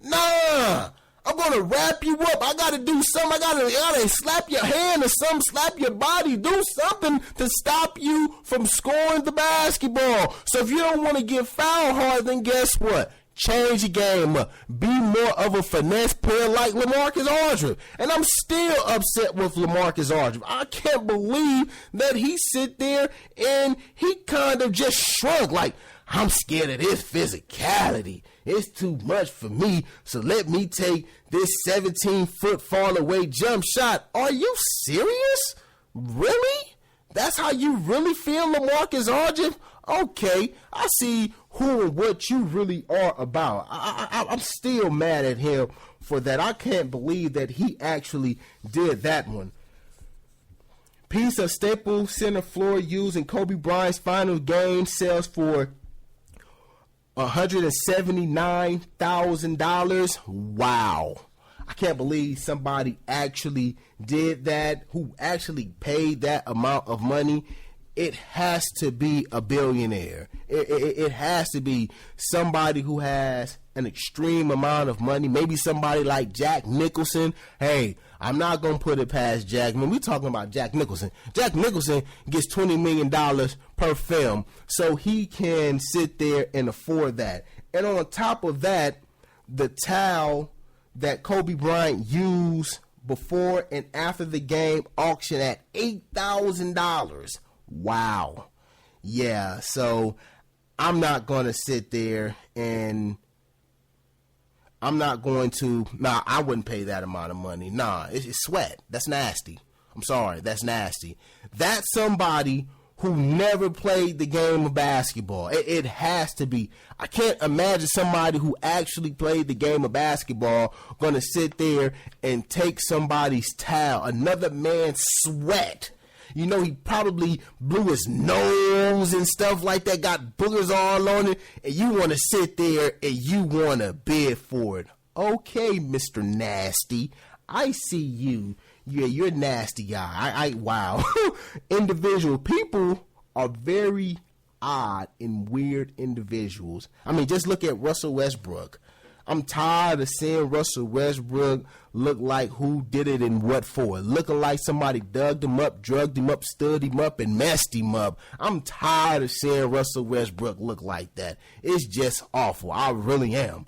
Nah. I'm going to wrap you up. I got to do something. I gotta slap your hand or something, slap your body, do something to stop you from scoring the basketball. So if you don't want to get foul hard, then guess what? Change your game up. Be more of a finesse player like LaMarcus Aldridge. And I'm still upset with LaMarcus Aldridge. I can't believe that he sit there and he kind of just shrunk like, I'm scared of this physicality. It's too much for me, so let me take this 17-foot fall-away jump shot. Are you serious? Really? That's how you really feel, LaMarcus Aldridge? Okay, I see who and what you really are about. I'm still mad at him for that. I can't believe that he actually did that one. Piece of staple center floor used in Kobe Bryant's final game sells for $179,000. Wow. I can't believe somebody actually did that, who actually paid that amount of money. It has to be a billionaire. It has to be somebody who has an extreme amount of money. Maybe somebody like Jack Nicholson. Hey, I'm not going to put it past Jack. We're talking about Jack Nicholson. Jack Nicholson gets $20 million per film, so he can sit there and afford that. And on top of that, the towel that Kobe Bryant used before and after the game auctioned at $8,000. Wow. Yeah, so I'm not going to sit there and I wouldn't pay that amount of money. Nah, it's sweat. That's nasty. I'm sorry, that's nasty. That's somebody who never played the game of basketball. It has to be. I can't imagine somebody who actually played the game of basketball going to sit there and take somebody's towel, another man's sweat. You know, he probably blew his nose and stuff like that, got boogers all on it, and you want to sit there and you want to bid for it. Okay, Mr. Nasty, I see you. Yeah, you're a nasty guy. Wow. Individual people are very odd and weird individuals. I mean, just look at Russell Westbrook. I'm tired of seeing Russell Westbrook look like who did it and what for. Looking like somebody dug him up, drugged him up, stood him up, and messed him up. I'm tired of seeing Russell Westbrook look like that. It's just awful. I really am.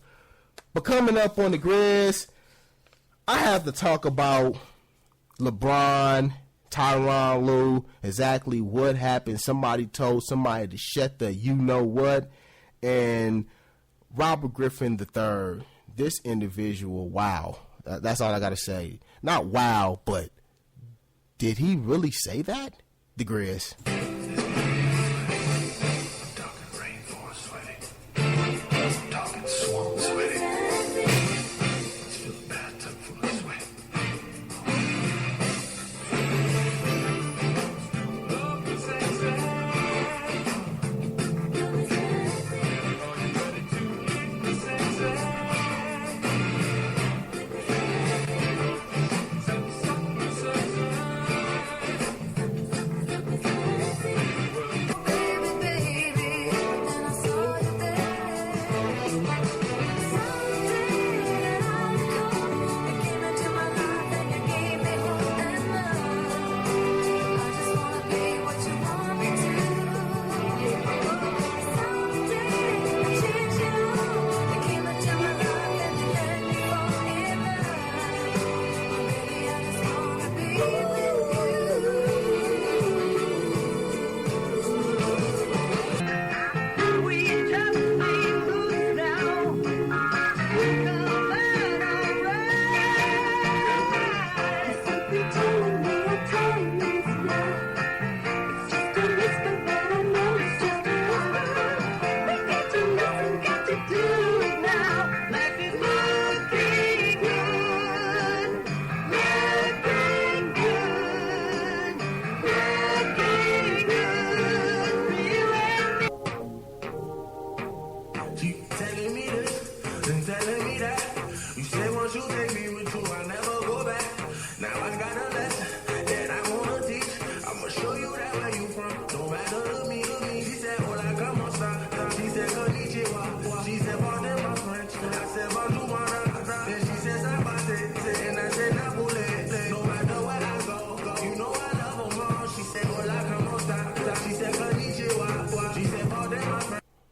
But coming up on the Grizz, I have to talk about LeBron Tyronn Lue, exactly what happened. Somebody told somebody to shut the you-know-what. And Robert Griffin III, this individual, wow. That's all I got to say. Not wow, but did he really say that? The Grizz. Talking rainforest sweating. Talking swamp sweating. Let's fill a bathtub full of sweat.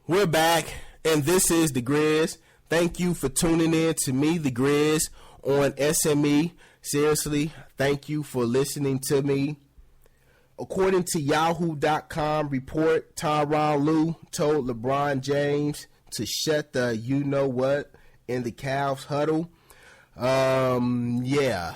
We're back, and this is The Grizz. Thank you for tuning in to me, The Grizz, on SME. Seriously, thank you for listening to me. According to Yahoo.com report, Tyronn Lue told LeBron James to shut the you-know-what in the Cavs huddle. Yeah,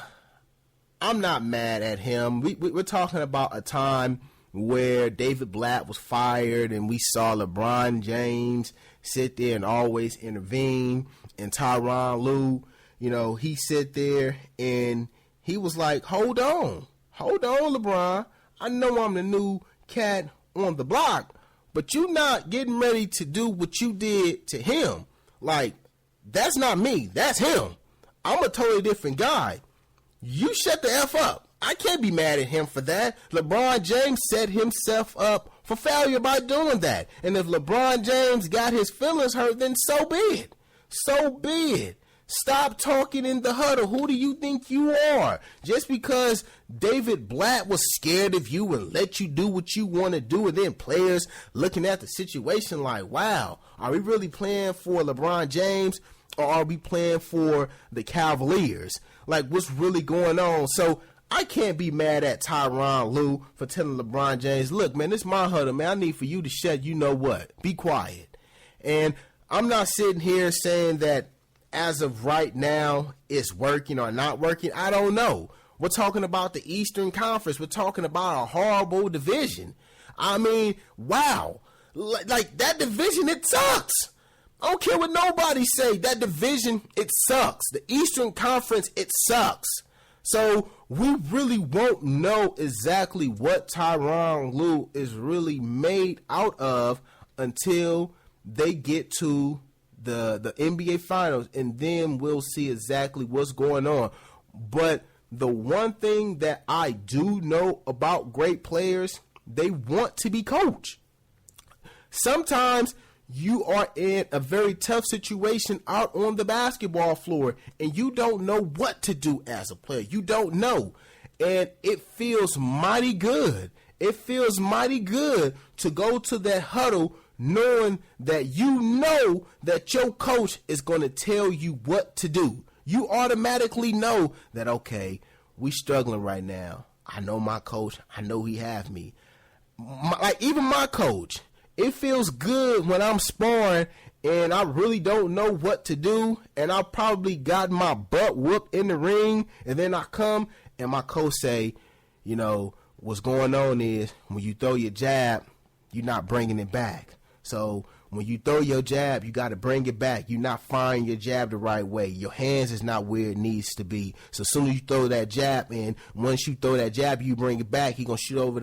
I'm not mad at him. We're talking about a time where David Blatt was fired and we saw LeBron James sit there and always intervene. And Tyronn Lue, you know, he sit there and he was like, hold on, LeBron. I know I'm the new cat on the block, but you not getting ready to do what you did to him. Like, that's not me. That's him. I'm a totally different guy. You shut the F up. I can't be mad at him for that. LeBron James set himself up for failure by doing that. And if LeBron James got his feelings hurt, then so be it. So be it. Stop talking in the huddle. Who do you think you are? Just because David Blatt was scared of you and let you do what you want to do, and then players looking at the situation like, wow, are we really playing for LeBron James or are we playing for the Cavaliers? Like, what's really going on? So I can't be mad at Tyronn Lue for telling LeBron James, look, man, this is my huddle, man. I need for you to shut you know what. Be quiet. And I'm not sitting here saying that as of right now it's working or not working. I don't know. We're talking about the Eastern Conference. We're talking about a horrible division. I mean, wow. Like, that division, it sucks. I don't care what nobody say. That division, it sucks. The Eastern Conference, it sucks. So we really won't know exactly what Tyronn Lue is really made out of until they get to the NBA Finals, and then we'll see exactly what's going on. But the one thing that I do know about great players, they want to be coached. Sometimes you are in a very tough situation out on the basketball floor and you don't know what to do as a player. You don't know. And it feels mighty good. It feels mighty good to go to that huddle knowing that you know that your coach is going to tell you what to do. You automatically know that, okay, we struggling right now. I know my coach. I know he have me. Even my coach, it feels good when I'm sparring and I really don't know what to do, and I probably got my butt whooped in the ring, and then I come and my coach say, what's going on is when you throw your jab, you're not bringing it back. So when you throw your jab, you got to bring it back. You're not firing your jab the right way. Your hands is not where it needs to be. So as soon as you throw that jab in, once you throw that jab, you bring it back. He going to shoot over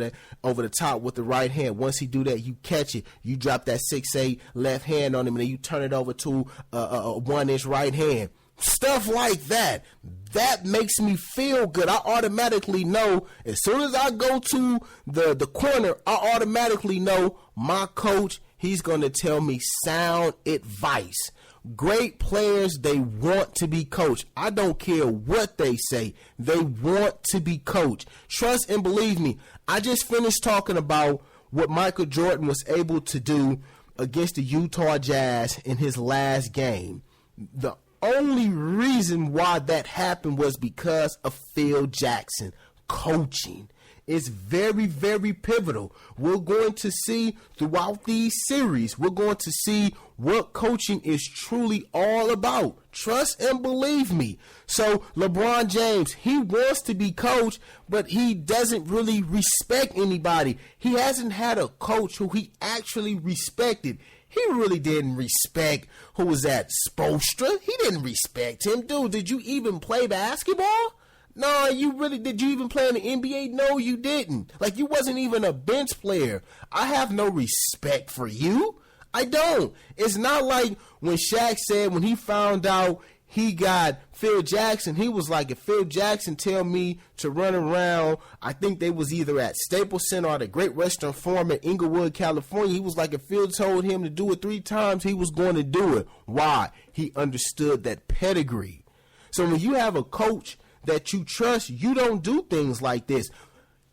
the top with the right hand. Once he do that, you catch it. You drop that 6'8" left hand on him, and then you turn it over to a 1-inch right hand. Stuff like that. That makes me feel good. I automatically know as soon as I go to the corner, I automatically know my coach, he's going to tell me sound advice. Great players, they want to be coached. I don't care what they say. They want to be coached. Trust and believe me, I just finished talking about what Michael Jordan was able to do against the Utah Jazz in his last game. The only reason why that happened was because of Phil Jackson coaching. It's very, very pivotal. We're going to see throughout these series, we're going to see what coaching is truly all about. Trust and believe me. So LeBron James, he wants to be coached, but he doesn't really respect anybody. He hasn't had a coach who he actually respected. He really didn't respect, who was that, Spoelstra? He didn't respect him. Dude, did you even play basketball? No, did you even play in the NBA? No, you didn't. You wasn't even a bench player. I have no respect for you. I don't. It's not like when Shaq said when he found out he got Phil Jackson, he was like, if Phil Jackson tell me to run around, I think they was either at Staples Center or the Great Western Forum in Inglewood, California. He was like, if Phil told him to do it 3 times, he was going to do it. Why? He understood that pedigree. So when you have a coach that you trust, you don't do things like this.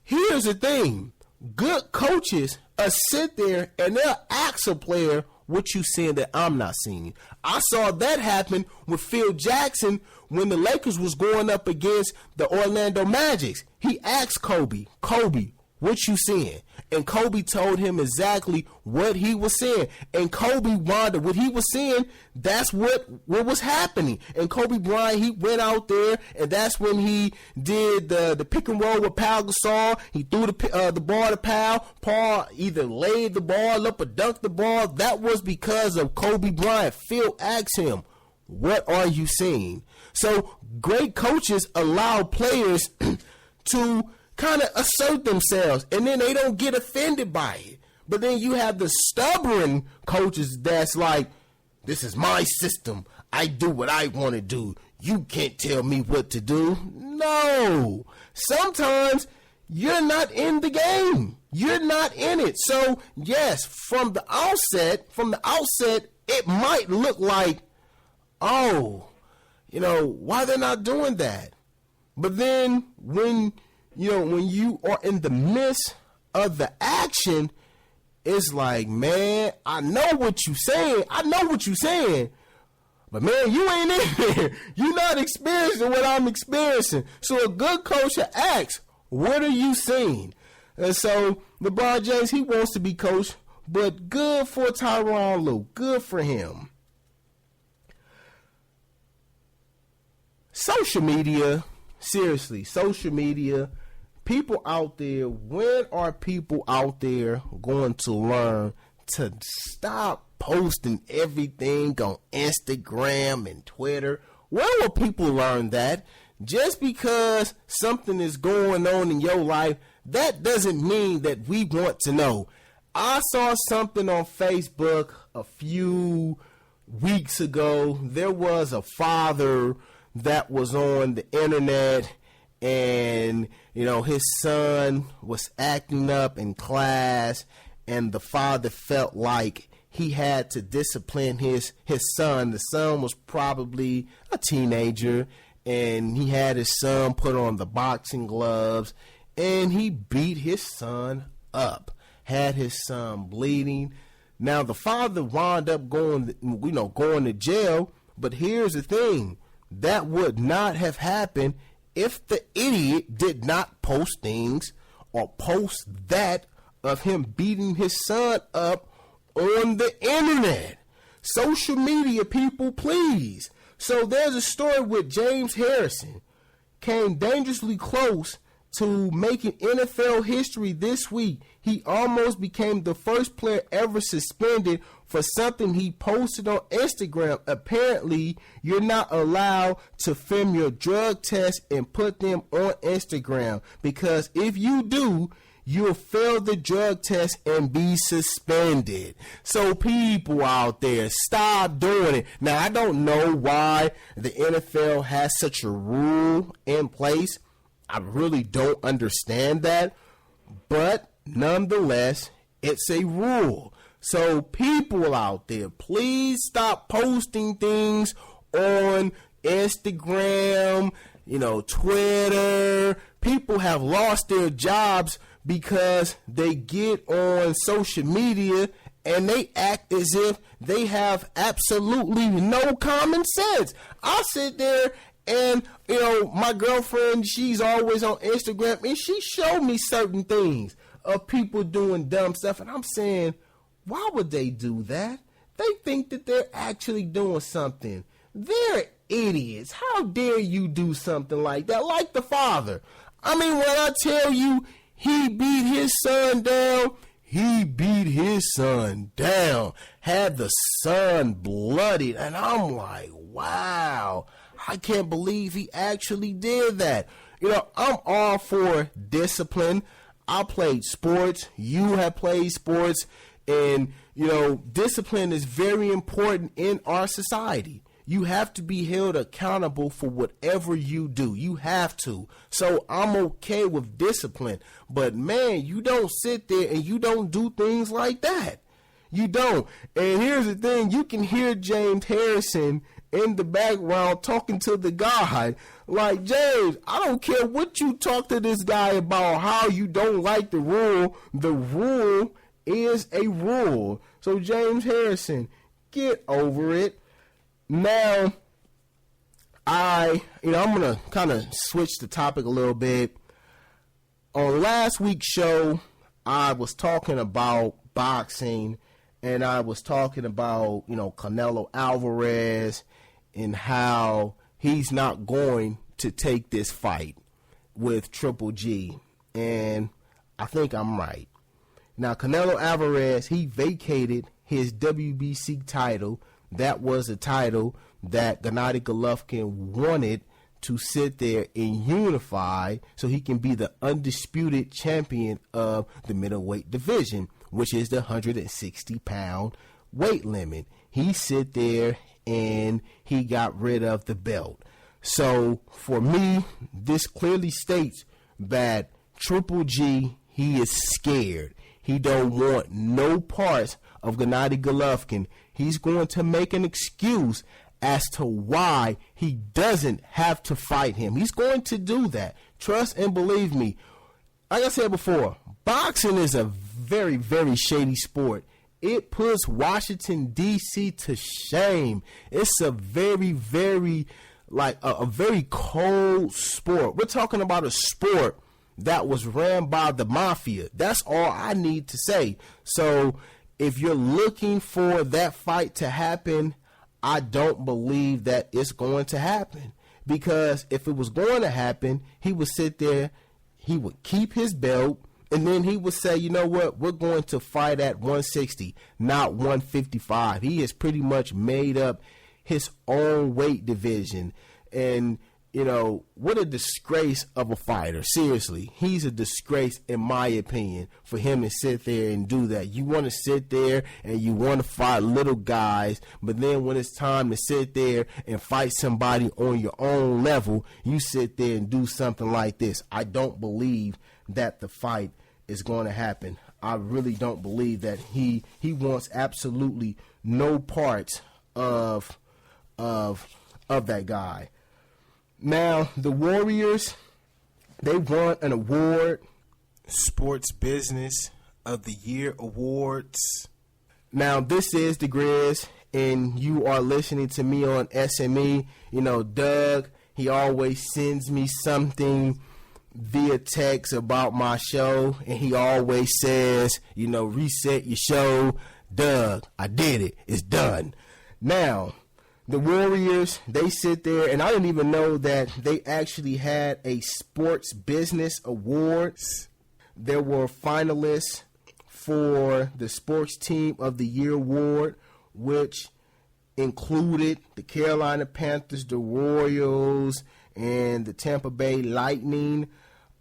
Here's the thing. Good coaches sit there and they'll ask a player, what you seeing that I'm not seeing? I saw that happen with Phil Jackson when the Lakers was going up against the Orlando Magic. He asked Kobe, what you seeing? And Kobe told him exactly what he was seeing. And Kobe wondered what he was seeing. That's what was happening. And Kobe Bryant, he went out there, and that's when he did the pick and roll with Pau Gasol. He threw the ball to Pau. Paul either laid the ball up or dunked the ball. That was because of Kobe Bryant. Phil asked him, what are you seeing? So great coaches allow players to kind of assert themselves, and then they don't get offended by it. But then you have the stubborn coaches that's like, this is my system. I do what I want to do. You can't tell me what to do. No. Sometimes you're not in the game. You're not in it. So, yes, from the outset, it might look like, why they're not doing that? But then when you are in the midst of the action, it's like, man, I know what you're saying. But, man, you ain't in there. You're not experiencing what I'm experiencing. So a good coach will ask, what are you seeing? And so LeBron James, he wants to be coached, but good for Tyronn Lue. Good for him. Social media, seriously, social media. People out there, when are people out there going to learn to stop posting everything on Instagram and Twitter? When will people learn that? Just because something is going on in your life, that doesn't mean that we want to know. I saw something on Facebook a few weeks ago. There was a father that was on the internet, and his son was acting up in class, and the father felt like he had to discipline his son. The son was probably a teenager, and he had his son put on the boxing gloves, and he beat his son up, had his son bleeding. Now the father wound up going to jail, but here's the thing. That would not have happened if the idiot did not post things or post that of him beating his son up on the internet. Social media, people, please. So there's a story with James Harrison. Came dangerously close to making NFL history this week. He almost became the first player ever suspended for something he posted on Instagram. Apparently, you're not allowed to film your drug tests and put them on Instagram, because if you do, you'll fail the drug test and be suspended. So people out there, stop doing it. Now, I don't know why the NFL has such a rule in place. I really don't understand that. But nonetheless, it's a rule. So people out there, please stop posting things on Instagram, Twitter. People have lost their jobs because they get on social media and they act as if they have absolutely no common sense. I'll sit there and, my girlfriend, she's always on Instagram, and she showed me certain things of people doing dumb stuff. And I'm saying, why would they do that? They think that they're actually doing something. They're idiots. How dare you do something like that? Like the father. I mean, when I tell you he beat his son down, he beat his son down. Had the son bloodied. And I'm like, wow. I can't believe he actually did that. I'm all for discipline. I played sports. You have played sports. And, discipline is very important in our society. You have to be held accountable for whatever you do. You have to. So I'm okay with discipline. But, man, you don't sit there and you don't do things like that. You don't. And here's the thing. You can hear James Harrison in the background talking to the guy. Like, James, I don't care what you talk to this guy about, how you don't like the rule. The rule is a rule. So, James Harrison, get over it. Now, I'm going to kind of switch the topic a little bit. On last week's show, I was talking about boxing, and I was talking about, Canelo Alvarez and how he's not going to take this fight with Triple G. And I think I'm right. Now, Canelo Alvarez, he vacated his WBC title. That was a title that Gennady Golovkin wanted to sit there and unify so he can be the undisputed champion of the middleweight division, which is the 160-pound weight limit. He sit there and he got rid of the belt. So for me, this clearly states that Triple G, he is scared. He don't want no parts of Gennady Golovkin. He's going to make an excuse as to why he doesn't have to fight him. He's going to do that. Trust and believe me. Like I said before, boxing is a very, very shady sport. It puts Washington, D.C. to shame. It's a very, very, a very cold sport. We're talking about a sport that was ran by the mafia. That's all I need to say. So if you're looking for that fight to happen, I don't believe that it's going to happen. Because if it was going to happen, he would sit there, he would keep his belt, and then he would say, you know what, we're going to fight at 160, not 155. He has pretty much made up his own weight division. And, what a disgrace of a fighter. Seriously, he's a disgrace, in my opinion, for him to sit there and do that. You want to sit there and you want to fight little guys, but then when it's time to sit there and fight somebody on your own level, you sit there and do something like this. I don't believe that the fight is going to happen. I really don't believe that he wants absolutely no parts of that guy. Now, the Warriors, they won an award, Sports Business of the Year Awards. Now, this is the Grizz, and you are listening to me on SME. Doug, He always sends me something via text about my show, and he always says, reset your show. Doug, I did it. It's done. Now, the Warriors, they sit there, and I didn't even know that they actually had a sports business awards. There were finalists for the Sports Team of the Year award, which included the Carolina Panthers, the Royals, and the Tampa Bay Lightning.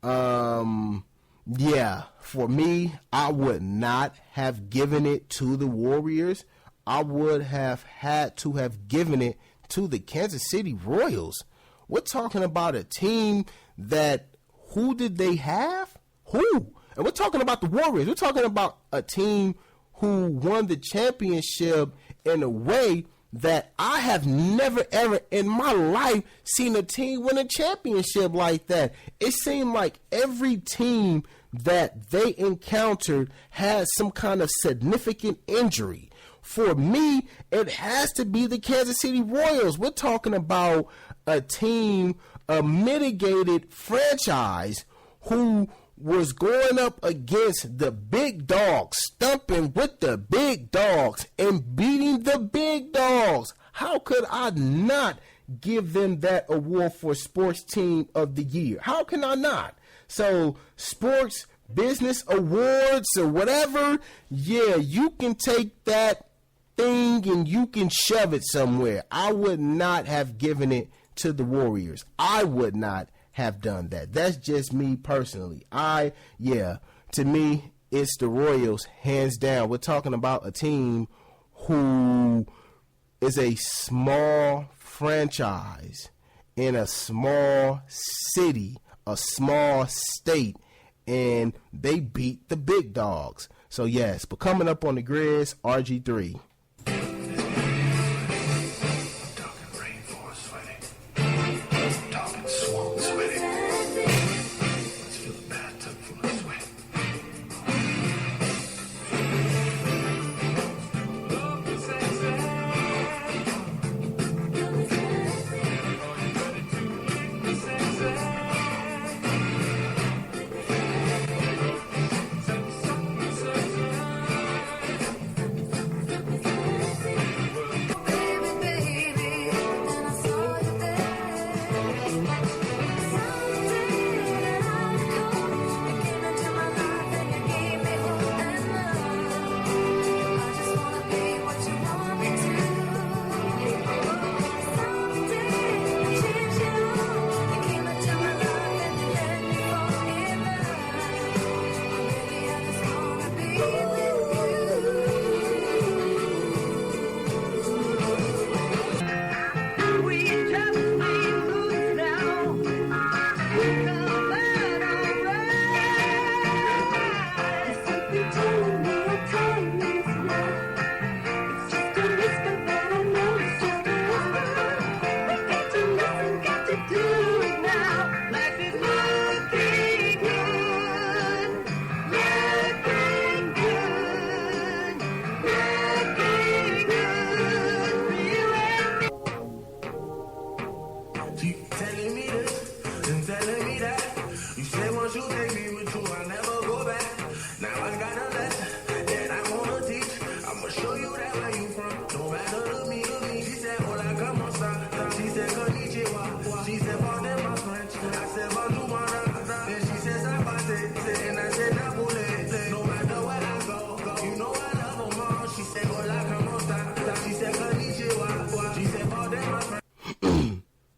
For me, I would not have given it to the Warriors. I would have had to have given it to the Kansas City Royals. We're talking about a team that, who did they have? Who? And we're talking about the Warriors. We're talking about a team who won the championship in a way that I have never, ever in my life seen a team win a championship like that. It seemed like every team that they encountered had some kind of significant injury. For me, it has to be the Kansas City Royals. We're talking about a team, a mitigated franchise who was going up against the big dogs, stumping with the big dogs and beating the big dogs. How could I not give them that award for Sports Team of the Year? How can I not? So, Sports Business Awards or whatever, you can take that thing and you can shove it somewhere. I would not have given it to the Warriors. I would not have done that. That's just me personally. To me, it's the Royals, hands down. We're talking about a team who is a small franchise in a small city, a small state, and they beat the big dogs. So yes, but coming up on the Grizz, RG3.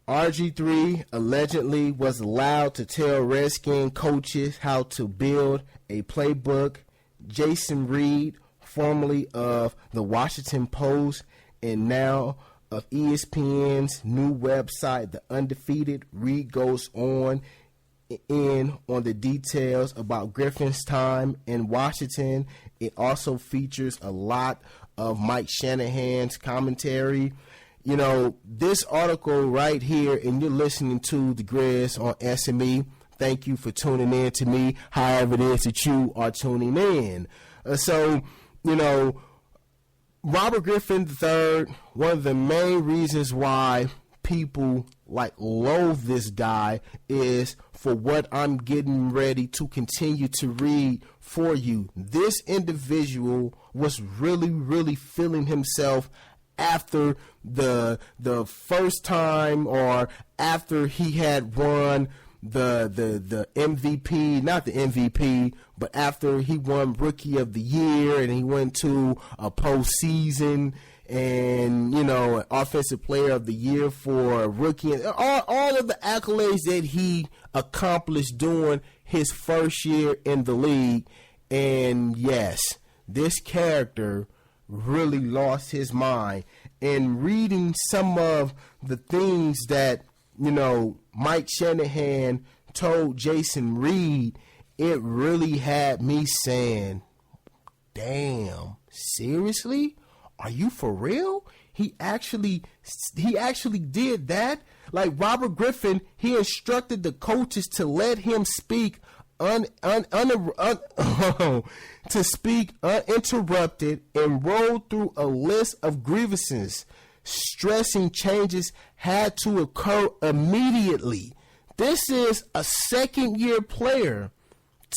RG3 allegedly was allowed to tell Redskin coaches how to build a playbook. Jason Reed, formerly of the Washington Post and now of ESPN's new website, The Undefeated, Reed goes on the details about Griffin's time in Washington. It also features a lot of Mike Shanahan's commentary. You know, this article right here, and you're listening to the Grizz on SME. Thank you for tuning in to me, however it is that you are tuning in. Robert Griffin III, one of the main reasons why people like loathe this guy is for what I'm getting ready to continue to read for you. This individual was really, really feeling himself after the first time, or after he had won the MVP, not the MVP, but after he won Rookie of the Year and he went to a postseason and, Offensive Player of the Year for a rookie, and all of the accolades that he accomplished during his first year in the league. And yes, this character really lost his mind. And reading some of the things that, Mike Shanahan told Jason Reed, it really had me saying, damn, seriously? Are you for real? He actually did that? Like Robert Griffin, he instructed the coaches to let him speak to speak uninterrupted, and rolled through a list of grievances, stressing changes had to occur immediately. This is a second-year player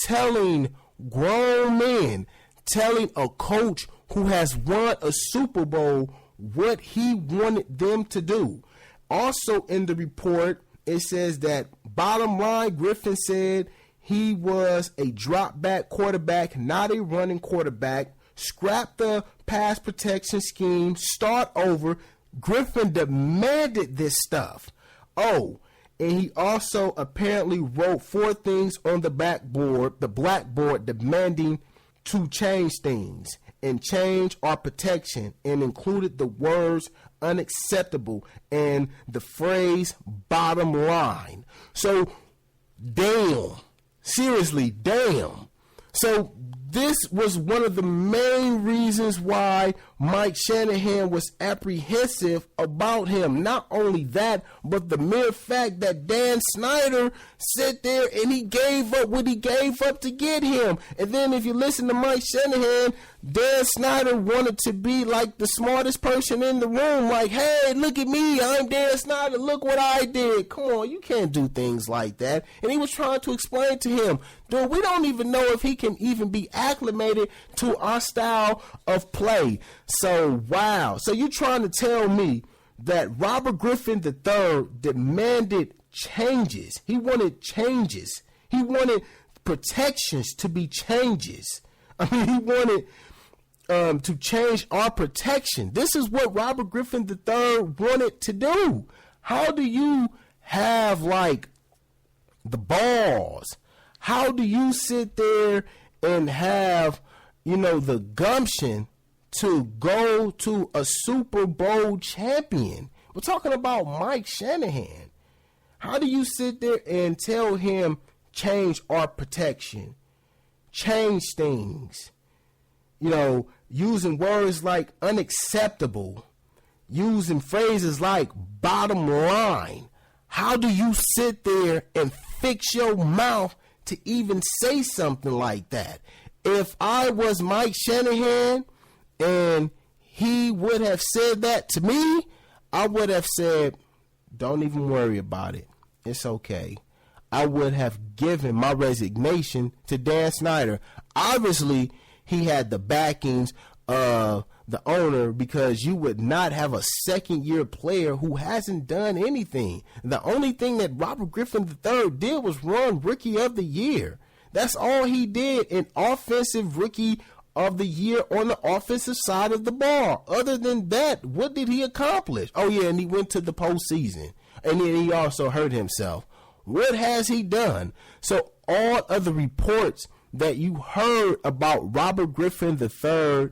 telling grown men, telling a coach who has won a Super Bowl what he wanted them to do. Also in the report, it says that bottom line, Griffin said he was a drop back quarterback, not a running quarterback. Scrap the pass protection scheme, start over. Griffin demanded this stuff. Oh, and he also apparently wrote 4 things on the blackboard demanding to change things and change our protection, and included the words unacceptable and the phrase bottom line. So, damn. Seriously, damn. So this was one of the main reasons why Mike Shanahan was apprehensive about him. Not only that, but the mere fact that Dan Snyder sat there and he gave up what he gave up to get him. And then if you listen to Mike Shanahan, Dan Snyder wanted to be like the smartest person in the room. Like, hey, look at me. I'm Dan Snyder. Look what I did. Come on, you can't do things like that. And he was trying to explain to him, dude, we don't even know if he can even be acclimated to our style of play. So, wow. So you're trying to tell me that Robert Griffin III demanded changes. He wanted changes. He wanted protections to be changes. I mean, he wanted to change our protection. This is what Robert Griffin III wanted to do. How do you have, like, the balls? How do you sit there and have, the gumption to go to a Super Bowl champion? We're talking about Mike Shanahan. How do you sit there and tell him, change our protection, change things? Using words like unacceptable, using phrases like bottom line. How do you sit there and fix your mouth to even say something like that? If I was Mike Shanahan and he would have said that to me, I would have said, don't even worry about it. It's okay. I would have given my resignation to Dan Snyder. Obviously, he had the backings of the owner, because you would not have a second-year player who hasn't done anything. The only thing that Robert Griffin III did was run Rookie of the Year. That's all he did, an offensive Rookie of the Year on the offensive side of the ball. Other than that, what did he accomplish? Oh, yeah, and he went to the postseason. And then he also hurt himself. What has he done? So all of the reports that you heard about Robert Griffin III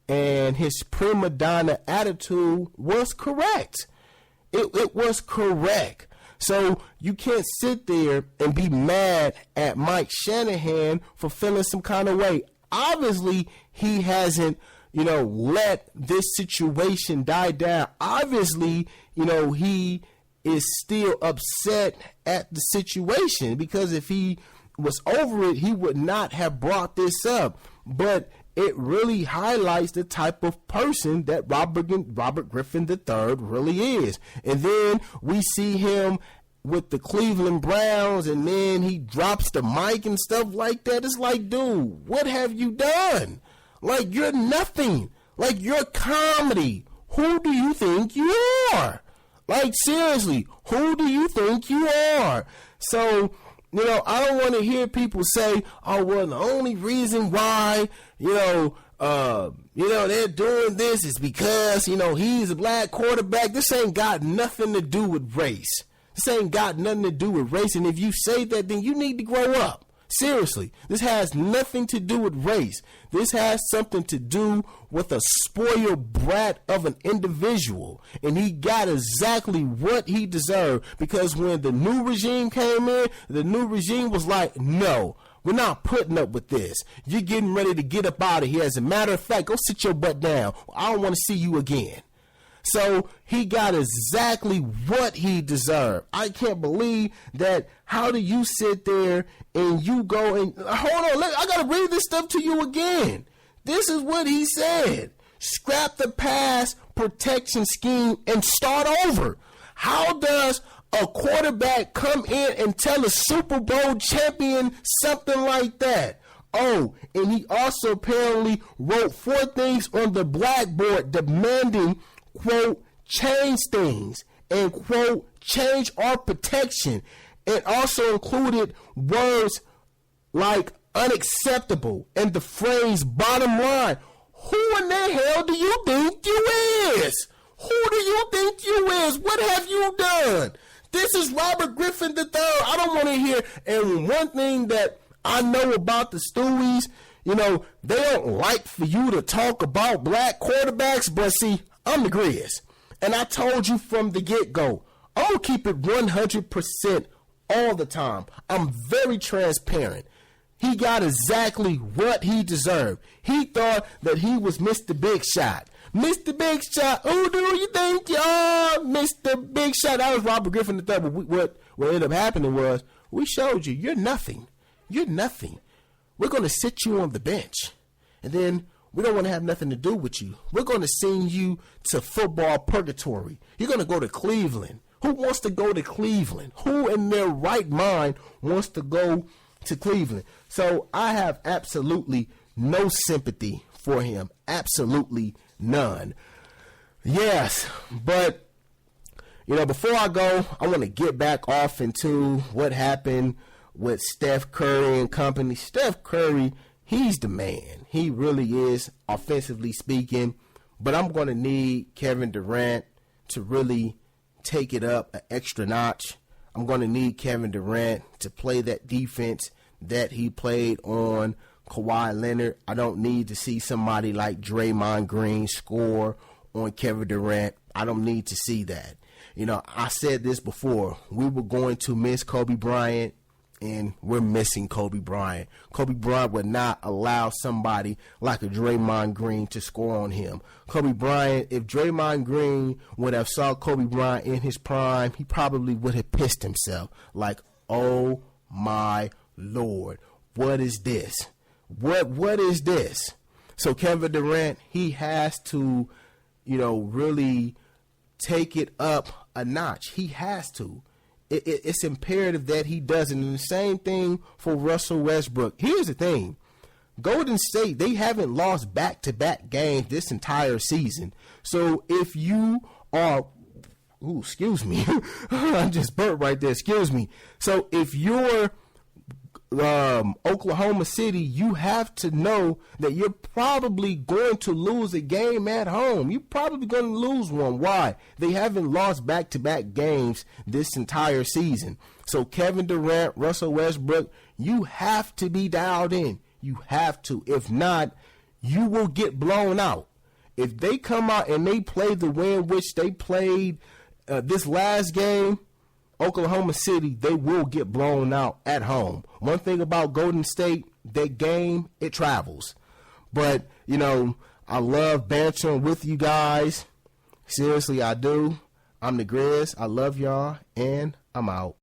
and his prima donna attitude was correct. It was correct. So you can't sit there and be mad at Mike Shanahan for feeling some kind of way. Obviously, he hasn't, let this situation die down. Obviously, he is still upset at the situation, because if he was over it, he would not have brought this up. But it really highlights the type of person that Robert Griffin III really is. And then we see him with the Cleveland Browns, and then he drops the mic and stuff like that. It's like, dude, what have you done? Like, you're nothing. Like, you're comedy. Who do you think you are? Like, seriously, who do you think you are? So, you know, I don't want to hear people say, oh, well, the only reason why, they're doing this is because, he's a black quarterback. This ain't got nothing to do with race. This ain't got nothing to do with race. And if you say that, then you need to grow up. Seriously, this has nothing to do with race. This has something to do with a spoiled brat of an individual. And he got exactly what he deserved, because when the new regime came in, the new regime was like, no, we're not putting up with this. You're getting ready to get up out of here. As a matter of fact, go sit your butt down. I don't want to see you again. So he got exactly what he deserved. I can't believe that. How do you sit there and you go and hold on? I got to read this stuff to you again. This is what he said. Scrap the pass protection scheme and start over. How does a quarterback come in and tell a Super Bowl champion something like that? Oh, and he also apparently wrote 4 things on the blackboard demanding, quote, change things, and, quote, change our protection, and also included words like unacceptable and the phrase bottom line. Who in the hell do you think you is? Who do you think you is? What have you done? This is Robert Griffin III. I don't want to hear. And one thing that I know about the Stewies, they don't like for you to talk about black quarterbacks, but see, I'm the Grizz. And I told you from the get-go, I'm going to keep it 100% all the time. I'm very transparent. He got exactly what he deserved. He thought that he was Mr. Big Shot. Mr. Big Shot, who do you think you are, Mr. Big Shot? That was Robert Griffin III. What ended up happening was, we showed you, you're nothing. You're nothing. We're going to sit you on the bench. And then we don't want to have nothing to do with you. We're going to send you to football purgatory. You're going to go to Cleveland. Who wants to go to Cleveland? Who in their right mind wants to go to Cleveland? So I have absolutely no sympathy for him. Absolutely none. Yes, but, before I go, I want to get back off into what happened with Steph Curry and company. Steph Curry, he's the man. He really is, offensively speaking. But I'm going to need Kevin Durant to really take it up an extra notch. I'm going to need Kevin Durant to play that defense that he played on Kawhi Leonard. I don't need to see somebody like Draymond Green score on Kevin Durant. I don't need to see that. I said this before. We were going to miss Kobe Bryant, and we're missing Kobe Bryant. Kobe Bryant would not allow somebody like a Draymond Green to score on him. Kobe Bryant, if Draymond Green would have saw Kobe Bryant in his prime, he probably would have pissed himself. Like, oh my Lord, what is this? What is this? So Kevin Durant, he has to, really take it up a notch. He has to. It's imperative that he does it. And the same thing for Russell Westbrook. Here's the thing. Golden State, they haven't lost back-to-back games this entire season. So if you are, excuse me, I just burped right there, excuse me. So if you're Oklahoma City, you have to know that you're probably going to lose a game at home. You're probably going to lose one. Why? They haven't lost back-to-back games this entire season. So Kevin Durant, Russell Westbrook, you have to be dialed in. You have to. If not, you will get blown out. If they come out and they play the way in which they played this last game, Oklahoma City, they will get blown out at home. One thing about Golden State, that game, it travels. But, I love bantering with you guys. Seriously, I do. I'm the Grizz. I love y'all, and I'm out.